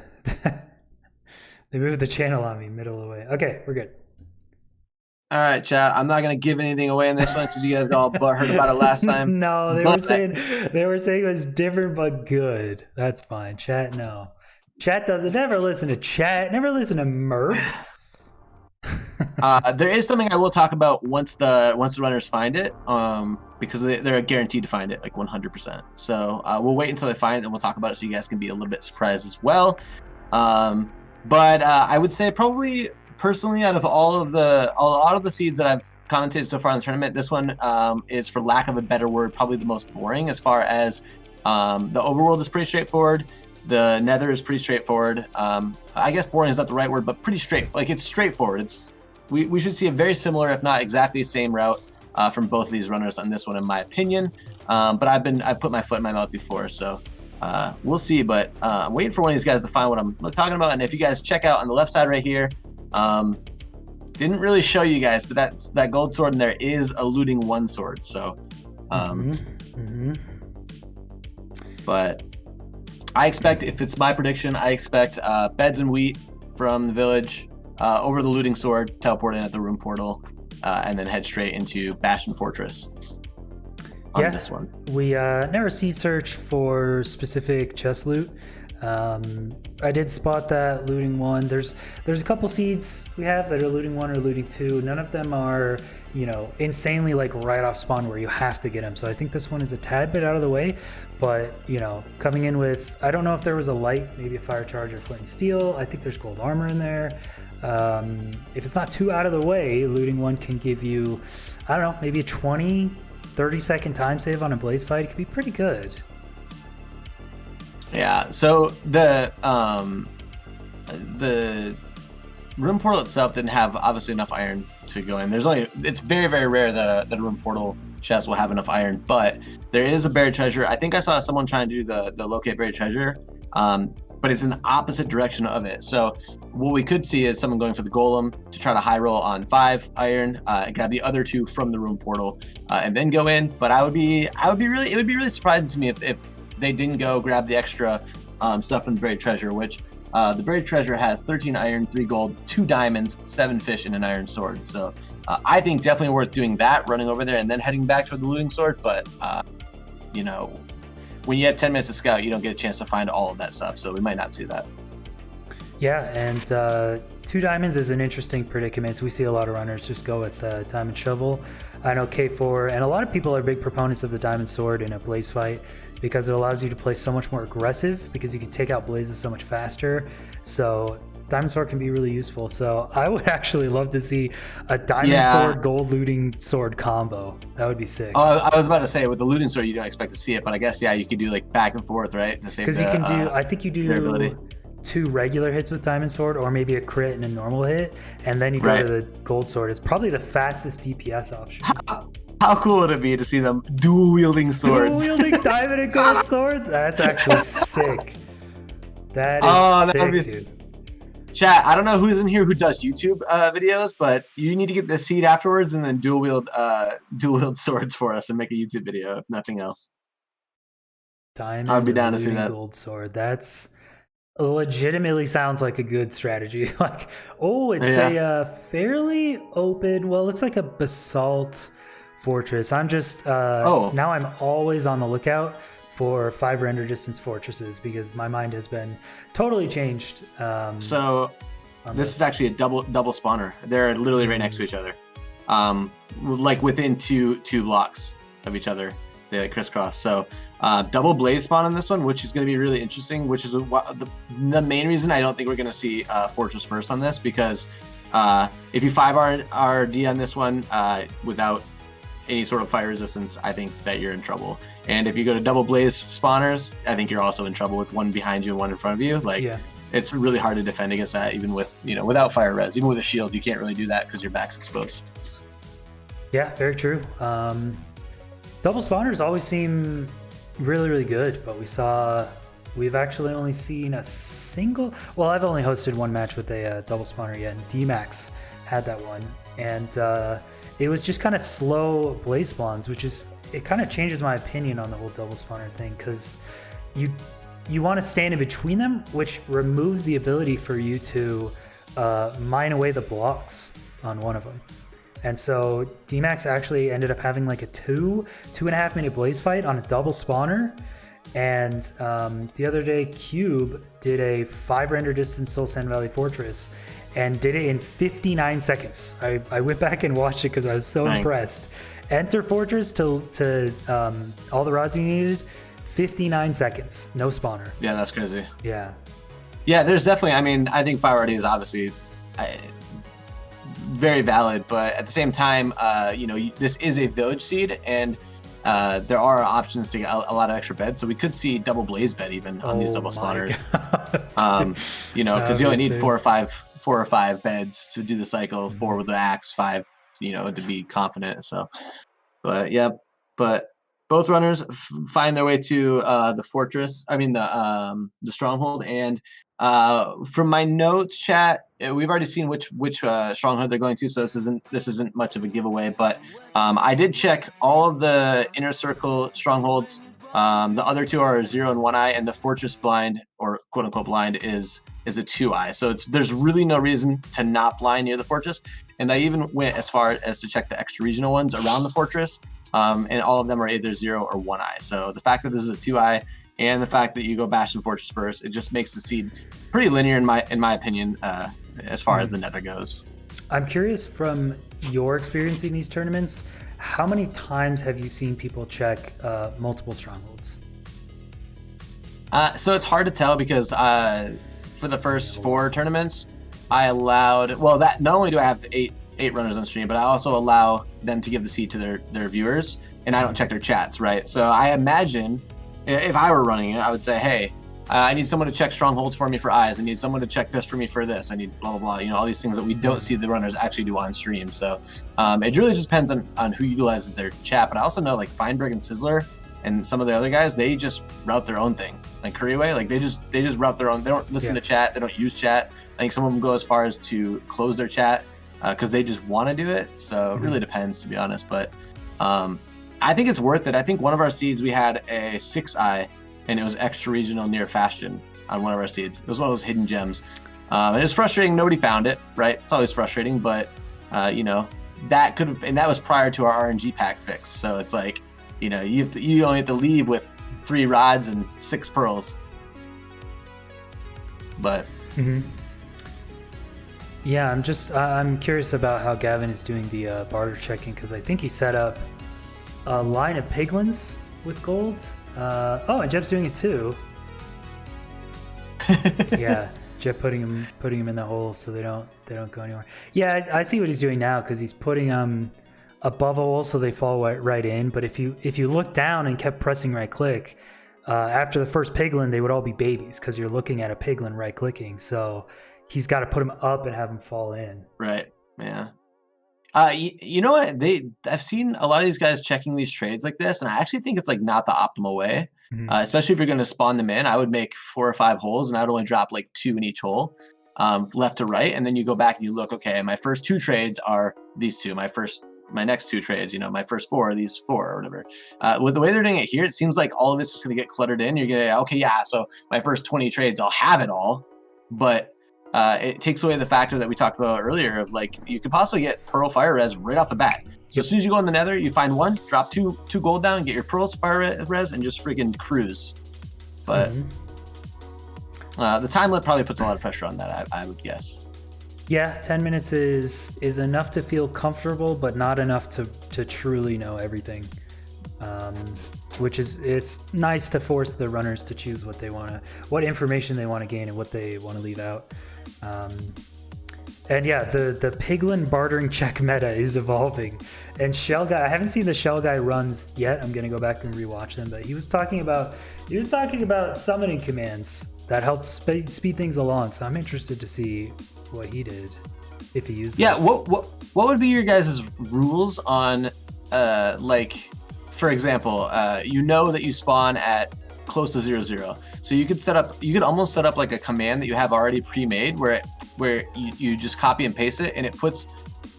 they moved the channel on me middle of the way. Okay, we're good. All right, chat. I'm not gonna give anything away in this one because you guys got all butthurt about it last time. No, they were saying it was different but good. That's fine. Chat, no. Chat doesn't never listen to chat. Never listen to Merp. There is something I will talk about once the runners find it, because they're guaranteed to find it like 100%. So we'll wait until they find it and we'll talk about it so you guys can be a little bit surprised as well. But I would say probably personally out of a lot of the seeds that I've commented so far in the tournament, this one is, for lack of a better word, probably the most boring. As far as the overworld is pretty straightforward. The nether is pretty straightforward. I guess boring is not the right word, but pretty straight. Like, it's straightforward. We should see a very similar, if not exactly the same route from both of these runners on this one, in my opinion. But I've put my foot in my mouth before, so we'll see. But I'm waiting for one of these guys to find what I'm talking about. And if you guys check out on the left side right here, didn't really show you guys, but that gold sword in there is a looting 1 sword. So, but I expect, if it's my prediction, I expect beds and wheat from the village over the looting sword, teleport in at the room portal, and then head straight into Bastion Fortress on this one. We never seed search for specific chest loot. I did spot that looting 1. There's a couple seeds we have that are looting 1 or looting 2. None of them are, insanely like right off spawn where you have to get them. So I think this one is a tad bit out of the way, but coming in with, I don't know if there was a light, maybe a fire charge or flint and steel. I think there's gold armor in there. If it's not too out of the way, looting 1 can give you, I don't know, maybe a 20-30 second time save on a blaze fight. It could be pretty good. Yeah, so the room portal itself didn't have obviously enough iron to go in. It's very, very rare that a room portal chest will have enough iron, but there is a buried treasure. I think I saw someone trying to do the locate buried treasure, but it's in the opposite direction of it. So what we could see is someone going for the golem to try to high roll on 5 iron, grab the other 2 from the room portal, and then go in. But it would be really surprising to me if they didn't go grab the extra stuff from the buried treasure, which the buried treasure has 13 iron, 3 gold, 2 diamonds, 7 fish, and an iron sword. So I think definitely worth doing that, running over there and then heading back to the looting sword. But when you have 10 minutes to scout, you don't get a chance to find all of that stuff. So we might not see that. Yeah, and 2 diamonds is an interesting predicament. We see a lot of runners just go with diamond shovel. I know K4 and a lot of people are big proponents of the diamond sword in a blaze fight because it allows you to play so much more aggressive because you can take out blazes so much faster. So diamond sword can be really useful. So I would actually love to see a diamond sword gold looting sword combo. That would be sick. I was about to say, with the looting sword you don't expect to see it, but I guess you could do like back and forth, right? Because you can do, I think you do 2 regular hits with diamond sword, or maybe a crit and a normal hit, and then you go to the gold sword. It's probably the fastest DPS option. How cool would it be to see them dual wielding swords? Dual wielding diamond and gold swords? That's actually sick. That is sick, dude. Chat, I don't know who's in here who does YouTube videos, but you need to get the seed afterwards and then dual wield swords for us and make a YouTube video, if nothing else. Diamond I'd be down to see that. Gold sword. That's legitimately sounds like a good strategy. Like, it's a fairly open, well, it looks like a basalt fortress. I'm just now I'm always on the lookout for 5 render distance fortresses because my mind has been totally changed. So this is actually a double spawner. They're literally right next to each other, like within two blocks of each other. They like crisscross. So double blaze spawn on this one, which is going to be really interesting, which is the main reason I don't think we're going to see fortress first on this, because if you 5 RD on this one without any sort of fire resistance, I think that you're in trouble. And if you go to double blaze spawners, I think you're also in trouble with one behind you and one in front of you. Like, it's really hard to defend against that, even with, without fire res. Even with a shield, you can't really do that because your back's exposed. Yeah, very true. Double spawners always seem really, really good, but we've actually only seen a single. Well, I've only hosted one match with a double spawner yet, and D-Max had that one, and it was just kind of slow blaze spawns, it kind of changes my opinion on the whole double spawner thing, because you want to stand in between them, which removes the ability for you to mine away the blocks on one of them. And so D-Max actually ended up having like a 2.5 minute blaze fight on a double spawner. And the other day, Cube did a 5 render distance Soul Sand Valley Fortress and did it in 59 seconds. I went back and watched it because I was so impressed. Enter Fortress to all the rods you needed, 59 seconds, no spawner. Yeah, that's crazy. Yeah. Yeah, there's definitely, I think Fire Ready is obviously very valid, but at the same time, this is a village seed, and there are options to get a lot of extra beds, so we could see double blaze bed even on these double spawners. Because you only need four or five beds to do the cycle, 4 with the axe, 5, to be confident. So, but both runners find their way to the fortress. The stronghold. And from my notes, chat, we've already seen which stronghold they're going to. So this isn't much of a giveaway. But I did check all of the inner circle strongholds. The other 2 are 0 and 1 eye, and the fortress blind, or quote unquote blind, is a 2 eye. So there's really no reason to not blind near the fortress. And I even went as far as to check the extra regional ones around the fortress. And all of them are either 0 or 1 eye. So the fact that this is a 2 eye, and the fact that you go Bastion Fortress first, it just makes the seed pretty linear in my opinion, as far as the Nether goes. I'm curious, from your experience in these tournaments, how many times have you seen people check multiple strongholds? So it's hard to tell, because for the first 4 tournaments, I allowed, that not only do I have 8 runners on stream, but I also allow them to give the seed to their viewers, and I don't check their chats, right? So I imagine if I were running it, I would say, hey, I need someone to check strongholds for me for eyes. I need someone to check this for me for this. I need blah, blah, blah. All these things that we don't see the runners actually do on stream. So it really just depends on who utilizes their chat. But I also know like Feinberg and Sizzler and some of the other guys, they just route their own thing. Like Curryway, like they just route their own. They don't listen to chat. They don't use chat. I think some of them go as far as to close their chat because they just want to do it. So it really depends, to be honest. But I think it's worth it. I think one of our seeds, we had a 6 eye, and it was extra regional near Fashion on one of our seeds. It was one of those hidden gems. And it was frustrating. Nobody found it, right? It's always frustrating, but that could have, and that was prior to our RNG pack fix. So it's like, you only have to leave with 3 rods and 6 pearls. But yeah, I'm curious about how Gavin is doing the barter checking, because I think he set up a line of piglins with gold. And Jeff's doing it too. Yeah, Jeff putting him in the hole so they don't go anywhere. Yeah, I see what he's doing now, because he's putting them above a hole so they fall right in. But if you look down and kept pressing right click, after the first piglin, they would all be babies, because you're looking at a piglin right clicking. So he's got to put them up and have them fall in. Right. Yeah. You know what? I've seen a lot of these guys checking these trades like this, and I actually think it's like not the optimal way. Especially if you're going to spawn them in. I would make 4 or 5 holes, and I'd only drop like 2 in each hole, left to right, and then you go back and you look. Okay, my first 2 trades are these 2. My next 2 trades, my first 4 are these 4 or whatever. With the way they're doing it here, it seems like all of it's just going to get cluttered in. You're going, so my first 20 trades, I'll have it all, but it takes away the factor that we talked about earlier of like you could possibly get pearl fire res right off the bat. So as soon as you go in the nether, you find 1, drop 2 gold down, get your pearls fire res, and just freaking cruise. But the time limit probably puts a lot of pressure on that, I would guess. Yeah, 10 minutes is enough to feel comfortable, but not enough to truly know everything. It's nice to force the runners to choose what information they want to gain and what they want to leave out. And yeah, the piglin bartering check meta is evolving. And Shell Guy, I haven't seen the Shell Guy runs yet. I'm gonna go back and rewatch them. But he was talking about summoning commands that helped speed things along. So I'm interested to see what he did if he used. Yeah, this. what would be your guys' rules on like, for example, you know that you spawn at close to 0-0, so you could almost set up like a command that you have already pre-made where you just copy and paste it, and it puts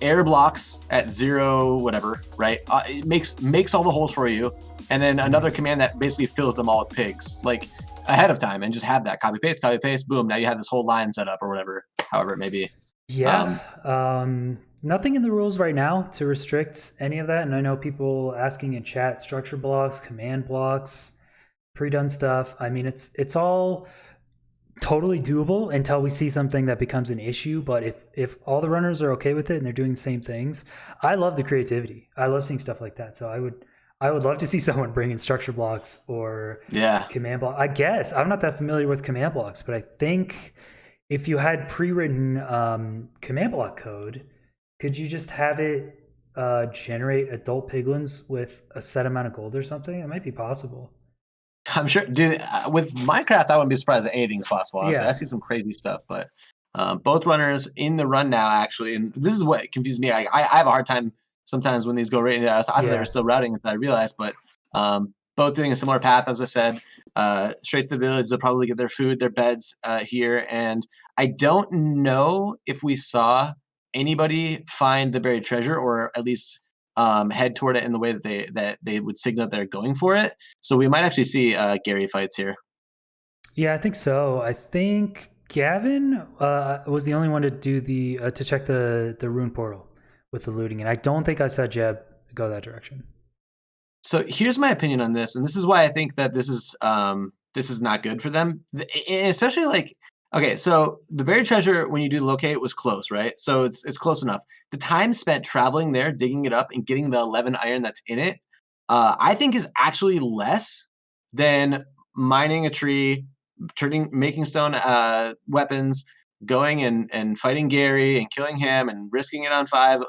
air blocks at 0 whatever, right? It makes all the holes for you, and then another command that basically fills them all with pigs, like ahead of time, and just have that copy paste, boom, now you have this whole line set up or whatever, however it may be. Yeah, nothing in the rules right now to restrict any of that. And I know people asking in chat, structure blocks, command blocks, pre-done stuff. I mean, it's all totally doable until we see something that becomes an issue. But if all the runners are okay with it and they're doing the same things, I love the creativity. I love seeing stuff like that. So I would love to see someone bring in structure blocks or command block. I guess I'm not that familiar with command blocks, but I think if you had pre-written command block code, could you just have it generate adult piglins with a set amount of gold or something? It might be possible. I'm sure, dude. With Minecraft, I wouldn't be surprised that anything's possible. Honestly. Yeah. I see some crazy stuff, but both runners in the run now, actually, and this is what confused me. I have a hard time sometimes when these go right into. I thought they were still routing until I realized, but both doing a similar path, as I said, straight to the village. They'll probably get their food, their beds here, and I don't know if we saw anybody find the buried treasure, or at least head toward it in the way that they would signal they're going for it. So we might actually see Gary fights here. Yeah, I think so. I think Gavin was the only one to do to check the rune portal with the looting, and I don't think I saw Jeb go that direction. So here's my opinion on this, and this is why I think that this is not good for them, especially like. Okay, so the buried treasure, when you do locate, was close, right? So it's close enough. The time spent traveling there, digging it up, and getting the 11 iron that's in it, I think is actually less than mining a tree, making stone weapons, going and fighting Gary and killing him and risking it on 5,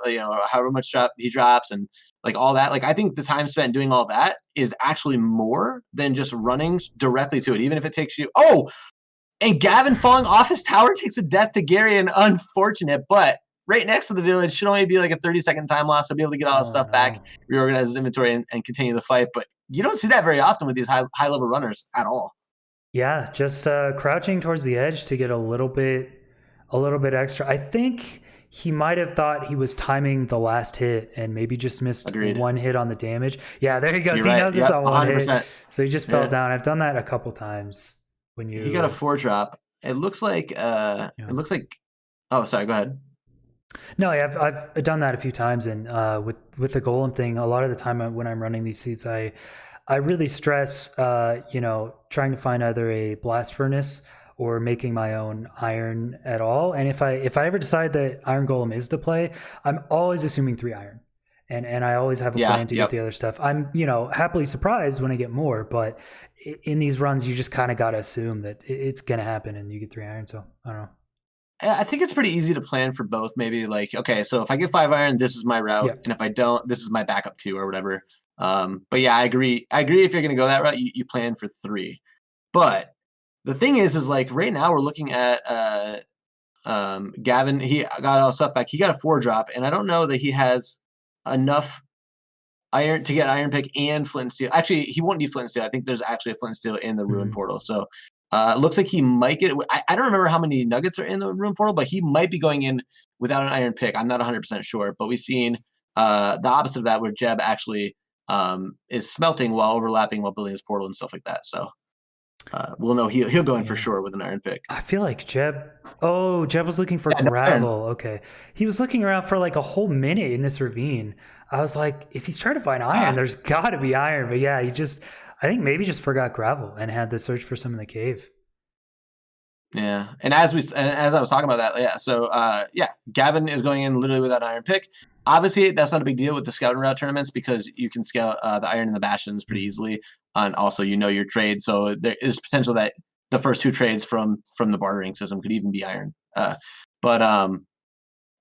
however much he drops, and like all that. Like, I think the time spent doing all that is actually more than just running directly to it, even if it takes you. Oh, and Gavin falling off his tower takes a death to Gary, and unfortunate, but right next to the village should only be like a 30-second time loss. He'll be able to get all his stuff back, reorganize his inventory, and continue the fight. But you don't see that very often with these high level runners at all. Yeah, just crouching towards the edge to get a little bit extra. I think he might have thought he was timing the last hit and maybe just missed one hit on the damage. Yeah, there he goes. He knows it's on one 100%. Hit, so he just fell down. I've done that a couple times. He got a 4-drop. It looks like it looks like. Oh, sorry. Go ahead. No, I've done that a few times, and with the golem thing, a lot of the time when I'm running these seats, I really stress trying to find either a blast furnace or making my own iron at all. And if I ever decide that iron golem is the play, I'm always assuming 3 iron. And I always have a plan to get the other stuff. I'm, happily surprised when I get more, but in these runs, you just kind of got to assume that it's going to happen and you get 3 iron. So I don't know. I think it's pretty easy to plan for both. Maybe like, okay, so if I get 5 iron, this is my route. And if I don't, this is my backup 2 or whatever. But yeah, I agree. If you're going to go that route, you plan for 3. But the thing is like right now we're looking at Gavin. He got all the stuff back. He got a 4-drop, and I don't know that he has enough iron to get iron pick and flint and steel. Actually, he won't need flint and steel. I think there's actually a flint and steel in the ruin portal. So it looks like he might get. I don't remember how many nuggets are in the ruin portal, but he might be going in without an iron pick. I'm not 100% sure, but we've seen the opposite of that, where Jeb actually is smelting while overlapping while building his portal and stuff like that. So we'll know he'll go in for sure with an iron pick. I feel like Jeb was looking for gravel. Okay, he was looking around for like a whole minute in this ravine. I was like, if he's trying to find iron, there's got to be iron. But yeah, I think maybe just forgot gravel and had to search for some in the cave. Yeah, and as I was talking about that, yeah. So Gavin is going in literally without an iron pick. Obviously, that's not a big deal with the scouting route tournaments because you can scout the iron and the bastions pretty easily, and also your trade. So there is potential that the first 2 trades from the bartering system could even be iron. But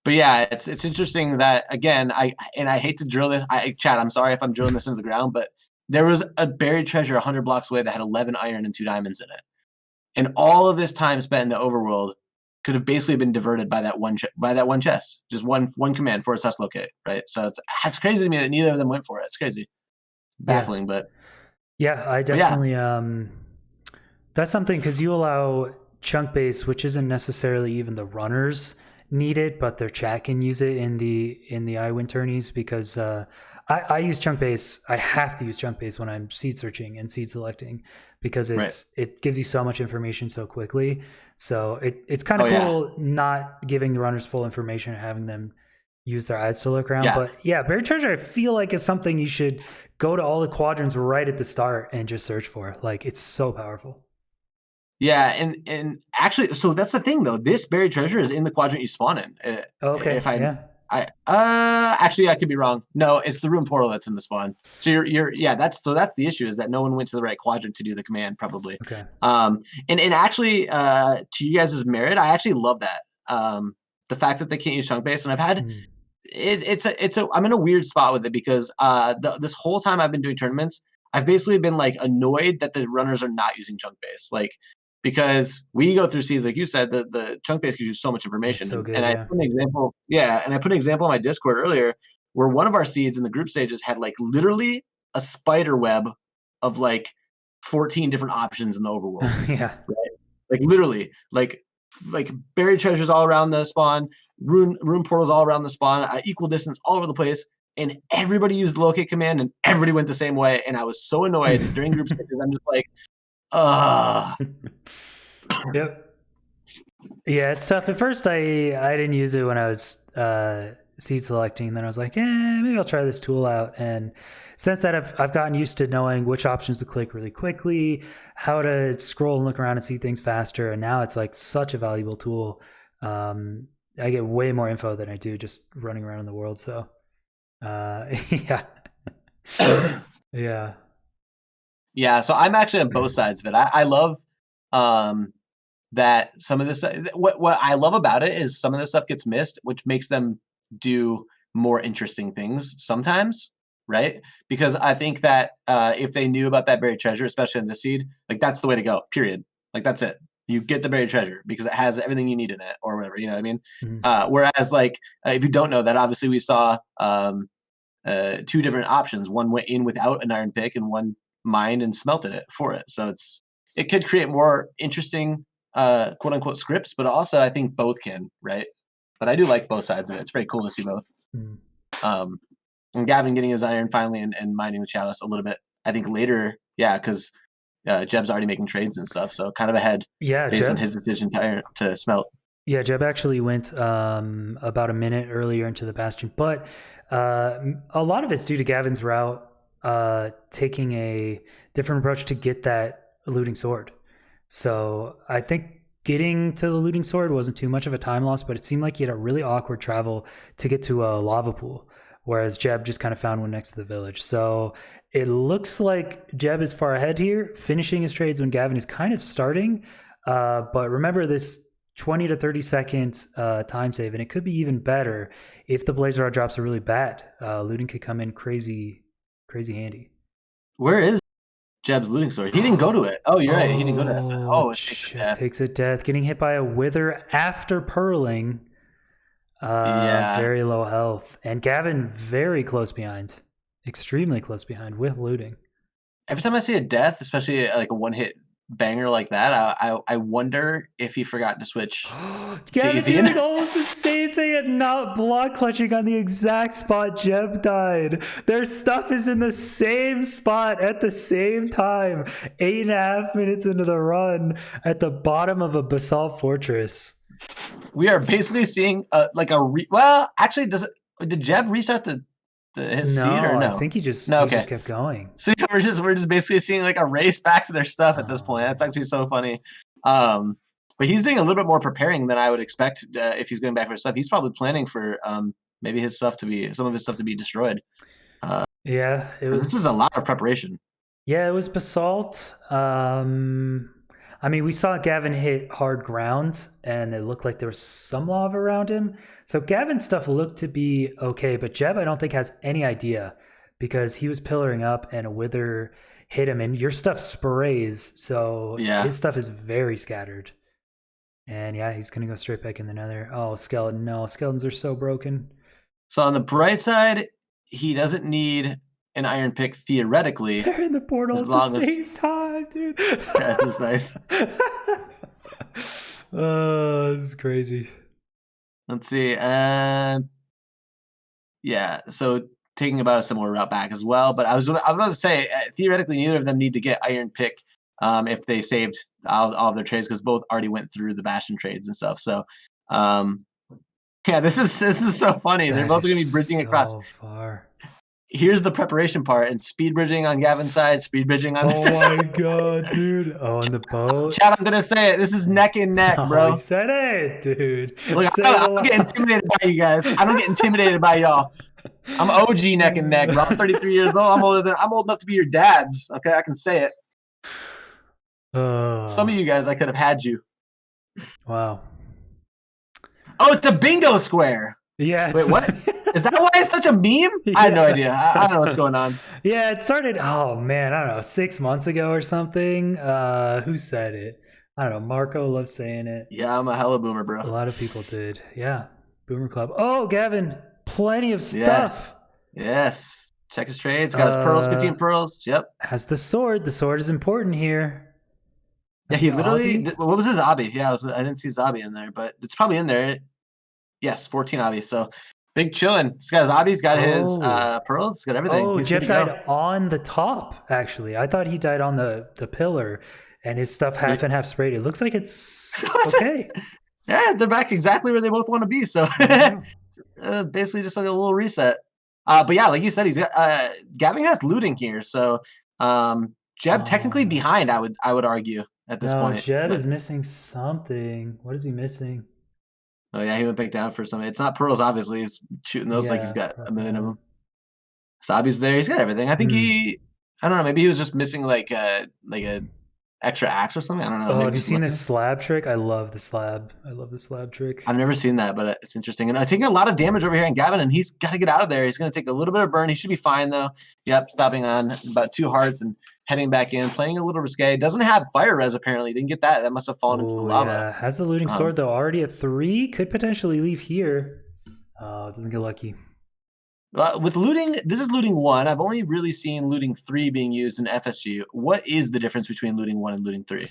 but yeah, it's interesting that again, I hate to drill this. Chad, I'm sorry if I'm drilling this into the ground, but there was a buried treasure 100 blocks away that had 11 iron and 2 diamonds in it, and all of this time spent in the overworld could have basically been diverted by that one chest, just one command for a sus locate, right? So it's crazy to me that neither of them went for it. It's crazy, baffling, but yeah, I definitely that's something because you allow chunk base, which isn't necessarily even the runners need it, but their chat can use it in the iWin tourneys because I use chunk base. I have to use chunk base when I'm seed searching and seed selecting because it gives you so much information so quickly. So it's kind of cool not giving the runners full information and having them use their eyes to look around. Yeah. But yeah, buried treasure I feel like is something you should go to all the quadrants right at the start and just search for. Like it's so powerful. Yeah, and actually, so that's the thing though. This buried treasure is in the quadrant you spawn in. Okay. Actually I could be wrong. No, it's the room portal that's in the spawn. So that's the issue is that no one went to the right quadrant to do the command probably. Okay. And actually, to you guys' merit, I actually love that. The fact that they can't use chunk base, and I've had I'm in a weird spot with it because this whole time I've been doing tournaments, I've basically been like annoyed that the runners are not using chunk base. Like, because we go through seeds, like you said, the chunk base gives you so much information. So good, and I put an example, and I put an example on my Discord earlier where one of our seeds in the group stages had like literally a spider web of like 14 different options in the overworld. Yeah. Right? Like literally, like buried treasures all around the spawn, room portals all around the spawn, at equal distance all over the place. And everybody used the locate command and everybody went the same way. And I was so annoyed during group stages. I'm just like, Yep. Yeah, it's tough. At first, I didn't use it when I was seed selecting. Then I was like, maybe I'll try this tool out. And since that, I've gotten used to knowing which options to click really quickly, how to scroll and look around and see things faster. And now it's like such a valuable tool. I get way more info than I do just running around in the world. So, yeah. Yeah. Yeah, so I'm actually on both sides of it. I love that some of this. What I love about it is some of this stuff gets missed, which makes them do more interesting things sometimes, right? Because I think that if they knew about that buried treasure, especially in the seed, like that's the way to go. Period. Like that's it. You get the buried treasure because it has everything you need in it, or whatever. You know what I mean? Mm-hmm. Whereas, like, if you don't know that, obviously we saw two different options. One went in without an iron pick, and one mined and smelted it for it. So it could create more interesting quote unquote scripts, but also I think both can, right? But I do like both sides of it. It's very cool to see both. And Gavin getting his iron finally and mining the chalice a little bit, I think later, because Jeb's already making trades and stuff, so kind of ahead based on his decision to smelt. Yeah, Jeb actually went about a minute earlier into the bastion, but a lot of it's due to Gavin's route taking a different approach to get that looting sword. So I think getting to the looting sword wasn't too much of a time loss, but it seemed like he had a really awkward travel to get to a lava pool, whereas Jeb just kind of found one next to the village. So it looks like Jeb is far ahead here, finishing his trades when Gavin is kind of starting. But remember this 20 to 30 second time save, and it could be even better if the blaze rod drops are really bad. Looting could come in crazy handy. Where is Jeb's looting sword? He didn't go to it. Oh, you're right. He didn't go to it. Oh, it takes a death. Getting hit by a wither after purling. Very low health. And Gavin very close behind. Extremely close behind with looting. Every time I see a death, especially like a one-hit banger like that, I wonder if he forgot to switch. Gavin's doing almost the same thing and not block clutching on the exact spot Jeb died. Their stuff is in the same spot at the same time. 8.5 minutes into the run at the bottom of a basalt fortress. We are basically seeing actually, did Jeb restart his seed or no? I think he just kept going. So we're just basically seeing like a race back to their stuff at this point. That's actually so funny. But he's doing a little bit more preparing than I would expect if he's going back for stuff. He's probably planning for maybe some of his stuff to be destroyed. This is a lot of preparation. Yeah, it was basalt. I mean, we saw Gavin hit hard ground, and it looked like there was some lava around him. So Gavin's stuff looked to be okay, but Jeb, I don't think has any idea because he was pillaring up, and a wither hit him, and your stuff sprays, so Yeah. his stuff is very scattered. And yeah, he's gonna go straight back in the nether. Oh, skeleton! No, skeletons are so broken. So on the bright side, he doesn't need an iron pick theoretically. They're in the portal As at the long as- same time, dude. Yeah, this is nice. Oh, this is crazy. Let's see. Yeah, so taking about a similar route back as well. But I was about to say, theoretically, neither of them need to get iron pick if they saved all of their trades because both already went through the bastion trades and stuff. So, yeah, this is so funny. They're both going to be bridging across. So far. Here's the preparation part and speed bridging on Gavin's side, speed bridging on this Oh side. my god, dude. Oh, on the boat. Chat, I'm gonna say it. This is neck and neck, bro. Oh, he said it, dude. Look, Say I it don't get aloud. intimidated by you guys. I don't get intimidated by y'all. I'm OG neck and neck, bro. I'm 33 years old. I'm old enough to be your dads. Okay, I can say it. Oh, Some of you guys, I could have had you. wow. Oh, it's a bingo square. Yeah. Wait, what? Is that why it's such a meme? I had no Yeah. idea. I don't know what's going on. Yeah, it started. Oh man, I don't know, 6 months ago or something. Who said it? I don't know. Marco loves saying it. Yeah, I'm a hella boomer, A bro. lot of people did. Yeah, Boomer Club. Oh, Gavin, plenty of stuff. Yes. Check his trades. Got his pearls, 15 pearls. Yep. Has the sword. The sword is important here. Yeah, he literally. Obby? What was his obby? Yeah, I didn't see Zobby in there, but it's probably in there. Yes, 14 obbies. So big chillin'. He's got his obbies, got his Oh. pearls, he's got everything. Oh, He's Jeb good to go. died on the top. Actually, I thought he died on the pillar, and his stuff half and half sprayed. It looks like it's okay. Yeah, they're back exactly where they both want to be. So basically just like a little reset. But yeah, like you said, he's got Gavin has looting here. So Jeb technically no. behind, I would argue at this No, point. Jeb But- is missing something. What is he missing? oh yeah, he went back down for some. It's not pearls, obviously. He's shooting those like he's got a million of them. Sabi's there. He's got everything. I think I don't know. Maybe he was just missing like a extra axe or something. I don't know. Oh, Maybe have you just seen looking. this slab trick? I love the slab. I love the slab trick. I've never seen that, but it's interesting. And taking a lot of damage over here on Gavin, and he's got to get out of there. He's going to take a little bit of burn. He should be fine, though. Yep, stopping on about 2 hearts and heading back in, playing a little risque. Doesn't have fire res, apparently. Didn't get that. That must have fallen into the Oh, lava. yeah. Has the looting sword, though, already at 3. Could potentially leave here. Oh, doesn't get lucky. With looting, this is looting 1. I've only really seen looting 3 being used in FSG. What is the difference between looting 1 and looting 3?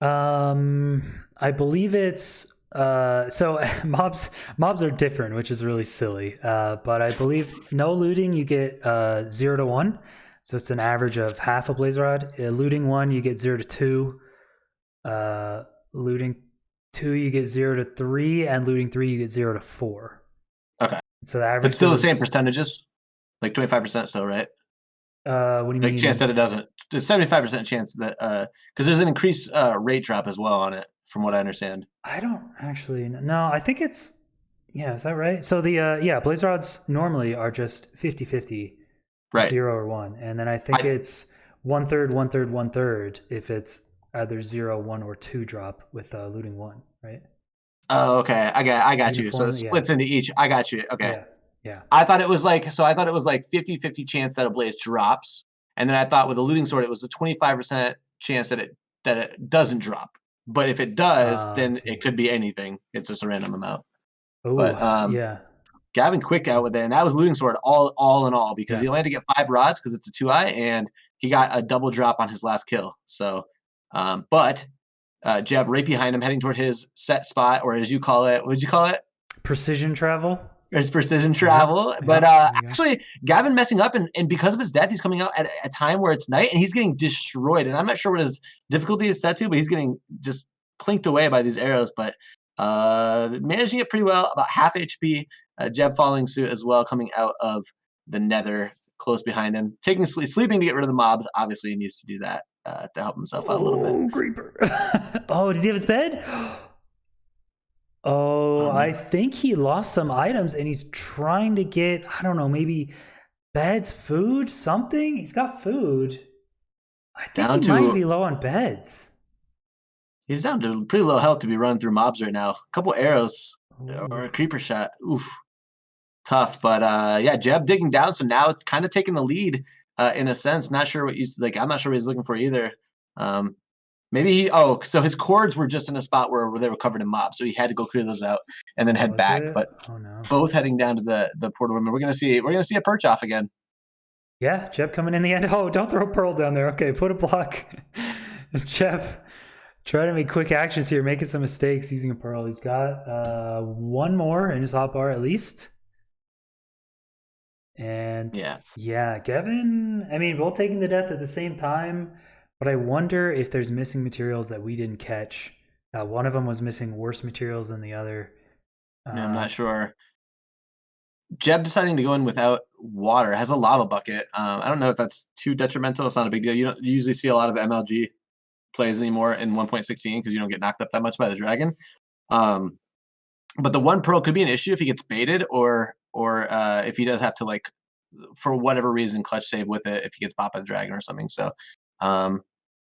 I believe it's so mobs are different, which is really silly. But I believe no looting you get 0 to 1, so it's an average of half a blaze rod. Looting 1 you get 0 to 2. Looting 2 you get 0 to 3, and looting 3 you get 0 to 4. Okay, so the average. but still the same goes- percentages, like 25% still, right? What do you Like mean? chance that it doesn't. There's 75% chance that because there's an increased rate drop as well on it, from what I understand. I don't actually know. No, I think it's is that right? So the blaze rods normally are just 50-50, Right. 0 or 1, and then I think it's 1/3, 1/3, 1/3 if it's either 0, 1, or 2 drop with looting 1, right? Oh, okay. I got you. So Uniform, it splits into each. I got you. Okay. Yeah. I thought it was like 50-50 chance that a blaze drops, and then I thought with a looting sword it was a 25% chance that it doesn't drop. But if it does, I then see. it could be anything. It's just a random amount. Oh, But, yeah. Gavin quick out with it, and that was looting sword all in all because he only had to get 5 rods because it's a 2-eye, and he got a double drop on his last kill. So, but Jeb right behind him, heading toward his set spot, or as you call it, what did you call it? Precision travel. His precision travel. But there you go. actually, Gavin messing up, and because of his death, he's coming out at a time where it's night, and he's getting destroyed. And I'm not sure what his difficulty is set to, but he's getting just plinked away by these arrows. But managing it pretty well, about half HP. Jeb following suit as well, coming out of the nether close behind him, sleeping to get rid of the mobs. Obviously, he needs to do that to help himself out a little bit. Oh, creeper. Oh, does he have his bed? Oh, I think he lost some items and he's trying to get, I don't know, maybe beds, food, something. He's got food. I think Down he to- might be low on beds. He's down to pretty low health to be running through mobs right now. A couple arrows or a Ooh. creeper shot. Oof. Tough. But yeah, Jeb digging down, so now kind of taking the lead in a sense. Not sure what he's like. I'm not sure what he's looking for either. Maybe so his cords were just in a spot where they were covered in mobs, so he had to go clear those out and then head Was back. it? But Oh no. both heading down to the portal room. And we're gonna see a perch off again. Yeah, Jeb coming in the end. Oh, don't throw Pearl down there. Okay, put a block. Jeb trying to make quick actions here, making some mistakes using a Pearl. He's got one more in his hotbar at least. And yeah, Gavin, I mean, both taking the death at the same time, but I wonder if there's missing materials that we didn't catch. One of them was missing worse materials than the other. Yeah, I'm not sure. Jeb deciding to go in without water, has a lava bucket. I don't know if that's too detrimental. It's not a big deal. You don't usually see a lot of MLG plays anymore in 1.16 because you don't get knocked up that much by the dragon. But the one pearl could be an issue if he gets baited or if he does have to, like, for whatever reason, clutch save with it if he gets popped by the dragon or something. So, but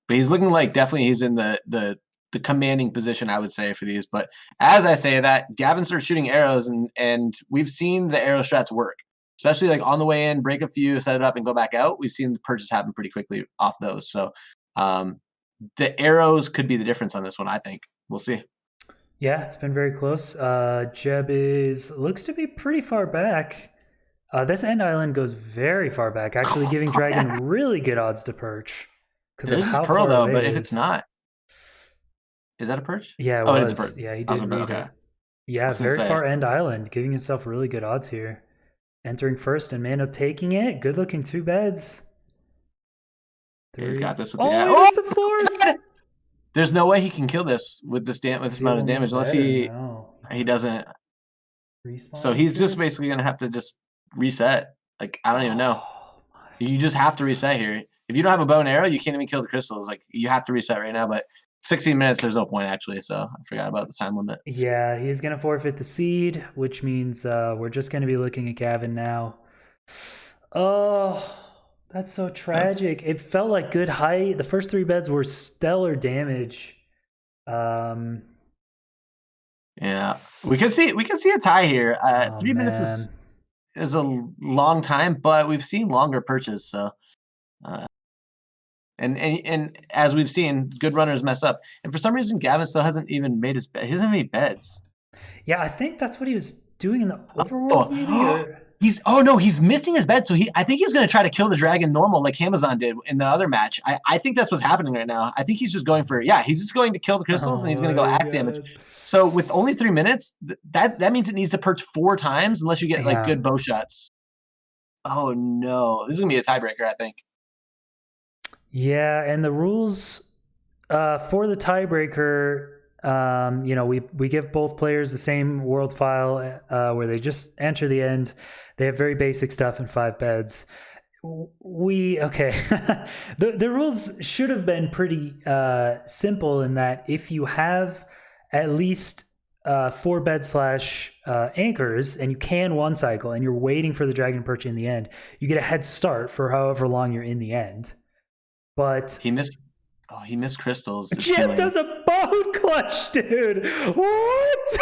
he's looking like definitely he's in the commanding position, I would say, for these. But as I say that, Gavin starts shooting arrows, and we've seen the arrow strats work, especially like on the way in, break a few, set it up, and go back out. We've seen the purchase happen pretty quickly off those. So the arrows could be the difference on this one, I think. We'll see. Yeah, it's been very close. Jeb looks to be pretty far back. This end island goes very far back, actually giving Dragon really good odds to perch. There's his pearl though, but if it's not, is that a perch? Yeah, it was. It is a perch. Yeah, he did read it. Yeah, very far end island, giving himself really good odds here. Entering first and man up taking it. Good looking 2 beds. He's got this with the the fourth. There's no way he can kill this with this amount of damage unless he doesn't. Respawn so he's just basically gonna have to just reset. Like, I don't even know. You just have to reset here. If you don't have a bow and arrow, you can't even kill the crystals. Like, you have to reset right now. But 16 minutes, there's no point actually. So I forgot about the time limit. Yeah, he's gonna forfeit the seed, which means we're just gonna be looking at Gavin now. Oh, that's so tragic. It felt like good height. The first 3 beds were stellar damage. Yeah, we can see a tie here. 3 minutes is a long time, but we've seen longer perches. So, and as we've seen, good runners mess up. And for some reason, Gavin still hasn't even made his bed. He hasn't made beds. Yeah, I think that's what he was doing in the overworld maybe. He's missing his bed. So I think he's going to try to kill the dragon normal like Amazon did in the other match. I think that's what's happening right now. I think he's just going for he's just going to kill the crystals and he's going to go axe damage. So with only 3 minutes, that means it needs to perch 4 times unless you get like good bow shots. Oh no, this is gonna be a tiebreaker, I think. Yeah, and the rules for the tiebreaker, we give both players the same world file where they just enter the end. They have very basic stuff in 5 beds. The rules should have been pretty simple in that if you have at least 4 beds / anchors and you can one cycle and you're waiting for the dragon perch in the end, you get a head start for however long you're in the end. But he missed crystals. Jim does a bone clutch, dude. What?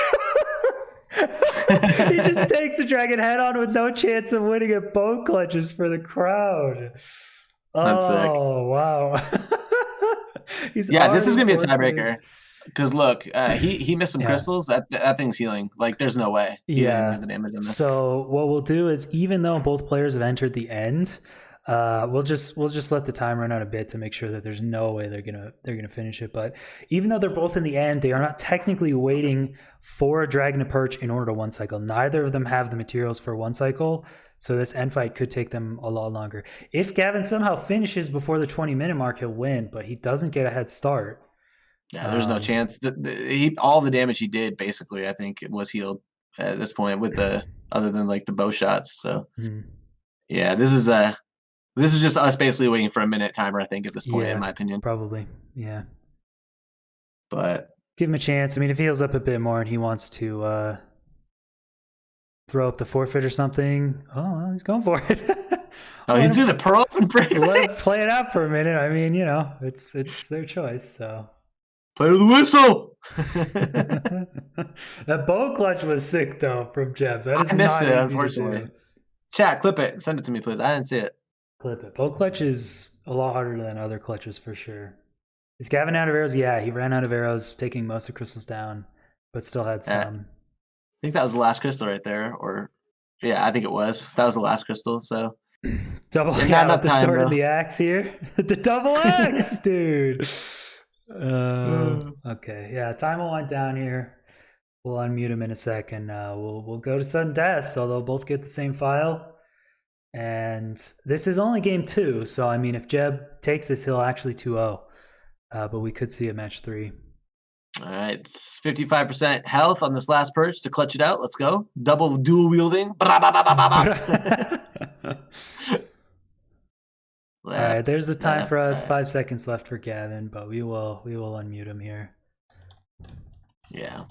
He just takes the dragon head on with no chance of winning at bone clutches for the crowd. That's sick. Oh wow. This is gonna be a tiebreaker. Because look, he missed some crystals. That thing's healing. Like, there's no way. He didn't have the damage on this. So what we'll do is, even though both players have entered the end, we'll just let the time run out a bit to make sure that there's no way they're gonna finish it. But even though they're both in the end, they are not technically waiting for a dragon to perch in order to one cycle. Neither of them have the materials for one cycle, so this end fight could take them a lot longer. If Gavin somehow finishes before the 20-minute mark, he'll win, but he doesn't get a head start. Yeah, there's no chance. All the damage he did, basically, I think, it was healed at this point with other than like the bow shots. So yeah, this is just us basically waiting for a minute timer, I think, at this point, in my opinion. Probably, yeah. But give him a chance. I mean, if he heals up a bit more and he wants to throw up the forfeit or something, well, he's going for it. He's gonna pearl up and break. Let him play it out for a minute. I mean, it's their choice. So Play with the whistle. That bow clutch was sick though from Jeb. That is I missed not it, easy unfortunately. to do. Chat, clip it. Send it to me, please. I didn't see it. Clip it. Bow clutch is a lot harder than other clutches for sure. Is Gavin out of arrows? Yeah, he ran out of arrows, taking most of crystals down, but still had some. I think that was the last crystal right there, or yeah, I think it was. That was the last crystal. So Double not yeah, enough with the time, sword bro. and the axe here. The double axe, dude. Okay, yeah, time will wind down here. We'll unmute him in a second. We'll go to sudden death, so they'll both get the same file. And this is only game 2, so I mean, if Jeb takes this, he'll actually 2-0. But we could see a match 3. All right, it's 55% health on this last purge to clutch it out. Let's go. Double dual wielding. All right, there's the time for us. 5 seconds left for Gavin, but we will unmute him here. Yeah.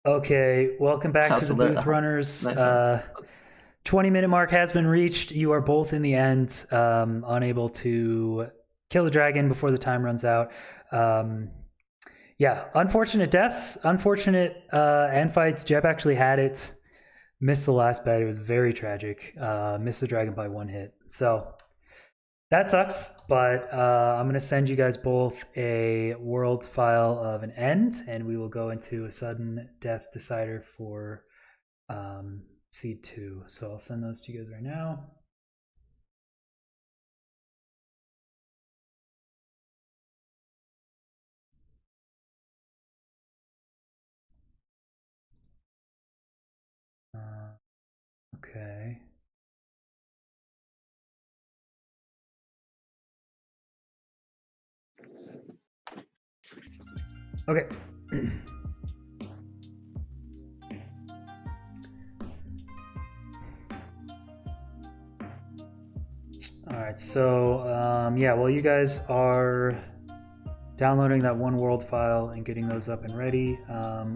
Okay, welcome back to the booth runners. 20-minute mark has been reached. You are both in the end, unable to kill the dragon before the time runs out. Yeah, unfortunate deaths, unfortunate end fights. Jeb actually had it, missed the last bet. It was very tragic. Missed the dragon by 1 hit. So that sucks, but I'm going to send you guys both a world file of an end, and we will go into a sudden death decider for seed 2. So I'll send those to you guys right now. Okay. Okay. All right, so yeah, while you guys are downloading that one world file and getting those up and ready,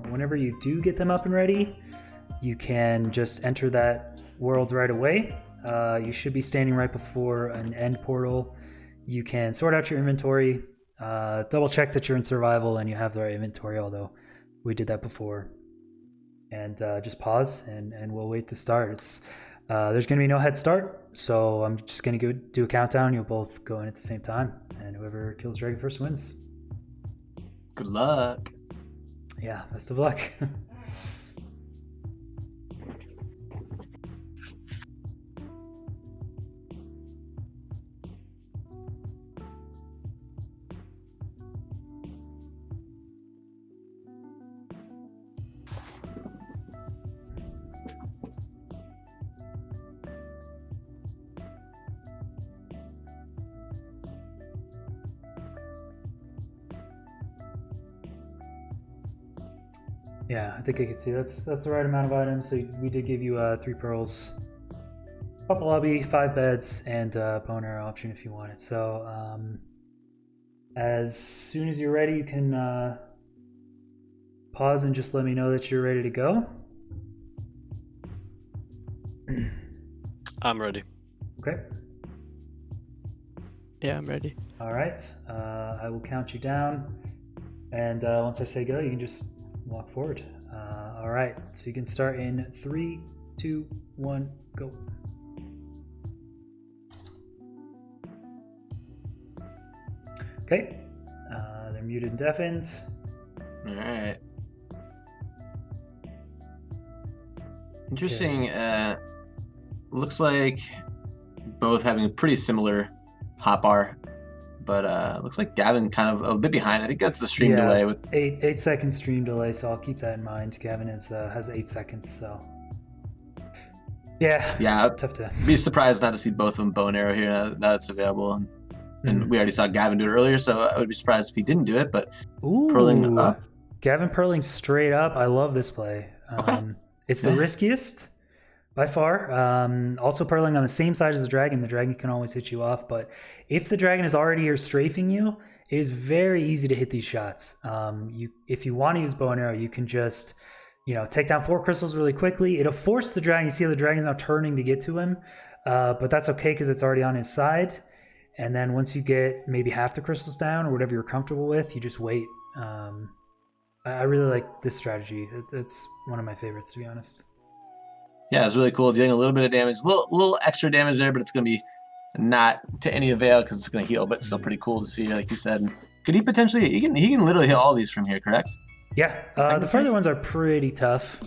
whenever you do get them up and ready, you can just enter that world right away. You should be standing right before an end portal. You can sort out your inventory, double check that you're in survival and you have the right inventory, although we did that before. And just pause and we'll wait to start. There's going to be no head start, so I'm just going to go do a countdown. You'll both go in at the same time, and whoever kills dragon first wins. Good luck. Yeah, best of luck. Yeah, I think I can see that's the right amount of items. So we did give you 3 pearls, couple lobby, 5 beds, and bone arrow option if you want it. So as soon as you're ready, you can pause and just let me know that you're ready to go. I'm ready. Okay. Yeah, I'm ready. All right. I will count you down, and once I say go, you can just walk forward. All right, so you can start in 3, 2, 1, go. Okay, they're muted and deafened. All right. Interesting. Okay. Looks like both having a pretty similar hotbar, but looks like Gavin kind of a bit behind. I think that's the stream delay with 8 second stream delay, so I'll keep that in mind. Gavin has 8 seconds, so yeah, tough to be surprised not to see both of them bow and arrow here now that it's available. And we already saw Gavin do it earlier, so I would be surprised if he didn't do it. But purling up, Gavin purling straight up. I love this play. It's the riskiest by far. Also purling on the same side as the dragon. The dragon can always hit you off, but if the dragon is already here strafing you, it is very easy to hit these shots. If you want to use bow and arrow, you can just take down 4 crystals really quickly. It'll force the dragon. You see how the dragon's now turning to get to him, but that's okay because it's already on his side. and then once you get maybe half the crystals down or whatever you're comfortable with, you just wait. I really like this strategy. It's one of my favorites, to be honest. Yeah, it's really cool. Dealing a little bit of damage, little extra damage there, but it's going to be not to any avail because it's going to heal. But still pretty cool to see, like you said. Could he potentially? He can literally hit all these from here, correct? Yeah, the further ones are pretty tough.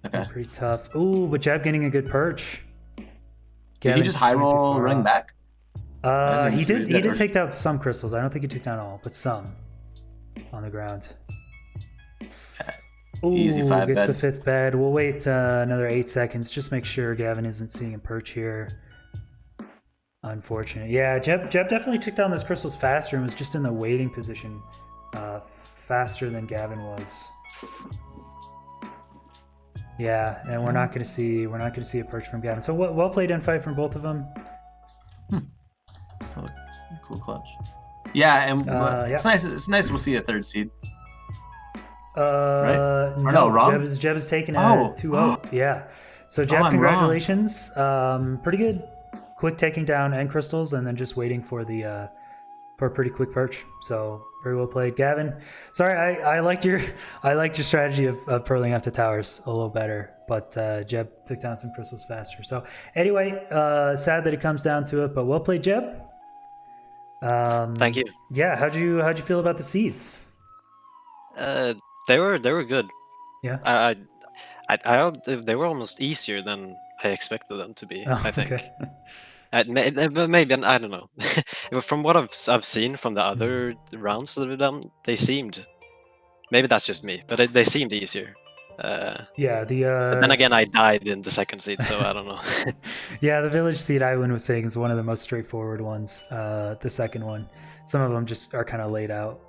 Okay. Pretty tough. Ooh, but Jeb getting a good perch. Did he just high roll running back? He did take down some crystals. I don't think he took down all, but some on the ground. Ooh, Easy 5 gets bed. the 5th bed. We'll wait another 8 seconds. Just make sure Gavin isn't seeing a perch here. Unfortunate. Yeah, Jeb definitely took down those crystals faster and was just in the waiting position faster than Gavin was. Yeah, and we're not going to see a perch from Gavin. So well played in fight from both of them. Oh, cool clutch. Yeah, and yeah. It's nice. We'll see a 3rd seed. Right? No, wrong. Jeb is taking a 2-0. Yeah. So Jeb, congratulations. Pretty good. Quick taking down end crystals and then just waiting for a pretty quick perch. So very well played, Gavin. Sorry, I liked your strategy of purling up the towers a little better, but Jeb took down some crystals faster. So anyway, sad that it comes down to it, but well played, Jeb. Thank you. Yeah, how'd you feel about the seeds? They were good. Yeah. They were almost easier than I expected them to be. Oh, I think. Okay. Maybe I don't know. From what I've seen from the other rounds that we've done, they seemed. Maybe that's just me, but they seemed easier. Yeah. But then again, I died in the 2nd seed, so I don't know. Yeah, the village seed Iwan was saying is one of the most straightforward ones. The 2nd one, some of them just are kind of laid out.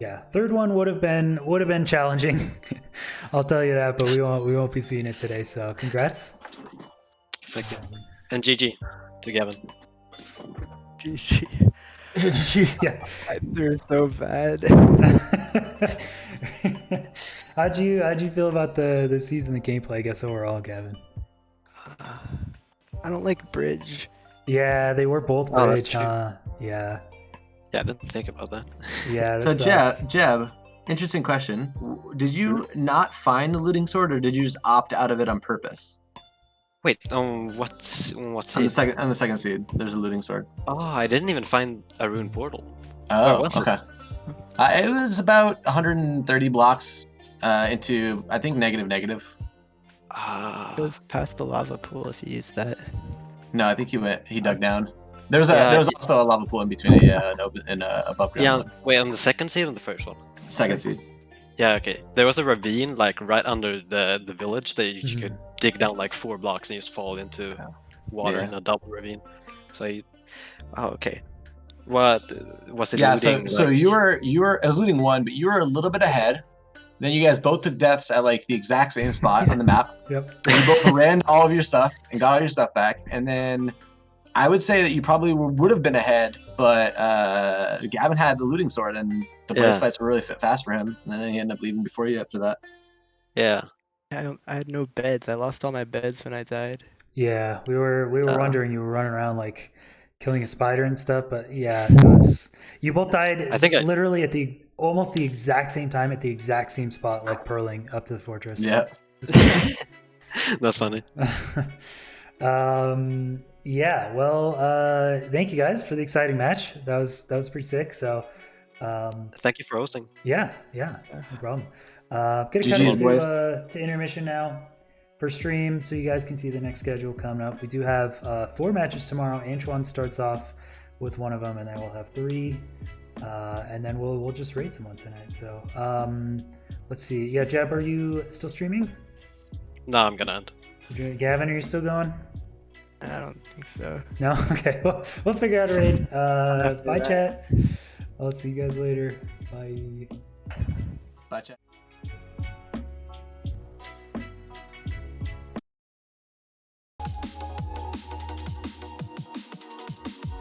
Yeah, 3rd one would have been challenging. I'll tell you that, but we won't be seeing it today. So congrats. Thank you. And GG to Gavin. GG. Yeah. They're so bad. How'd you feel about the season, the gameplay, I guess, overall, Gavin? I don't like bridge. Yeah, they were both Oh, that's bridge, true. huh? Yeah. Yeah, I didn't think about that. Yeah. So That's, Jeb, interesting question. Did you not find the looting sword, or did you just opt out of it on purpose? Wait, what's On the seed? second seed, there's a looting sword. Oh, I didn't even find a rune portal. Oh, was it? okay. It was about 130 blocks into, I think, negative. Goes past the lava pool if you use that. No, I think he dug down. There was also a lava pool in between and above ground. Yeah, wait, on the 2nd seed or on the 1st one? Second seed. Yeah, okay. There was a ravine like right under the village that you could dig down like 4 blocks and you just fall into water in a double ravine. So okay. What was it? Yeah, looting, so like... you were I was looting 1, but you were a little bit ahead. Then you guys both took deaths at like the exact same spot on the map. Yep. And you both ran all of your stuff and got all your stuff back. And then I would say that you probably would have been ahead, but Gavin had the looting sword, and the blaze fights were really fast for him. And then he ended up leaving before you after that. Yeah. I had no beds. I lost all my beds when I died. Yeah, we were wondering, you were running around like killing a spider and stuff, but yeah, it was, you both died literally at almost the exact same time at the exact same spot, like purling up to the fortress. Yeah. That's funny. Yeah, well, thank you guys for the exciting match. That was pretty sick. So thank you for hosting. Yeah, no problem. Gonna cut to intermission now for stream, so you guys can see the next schedule coming up. We do have 4 matches tomorrow. Antoine starts off with one of them, and then we'll have 3, and then we'll just raid someone tonight. So let's see. Yeah, Jeb, are you still streaming? No, I'm gonna end. Gavin, are you still going? I don't think so. No? Okay, well, we'll figure out a raid. Bye, chat. I'll see you guys later. Bye. Bye, chat.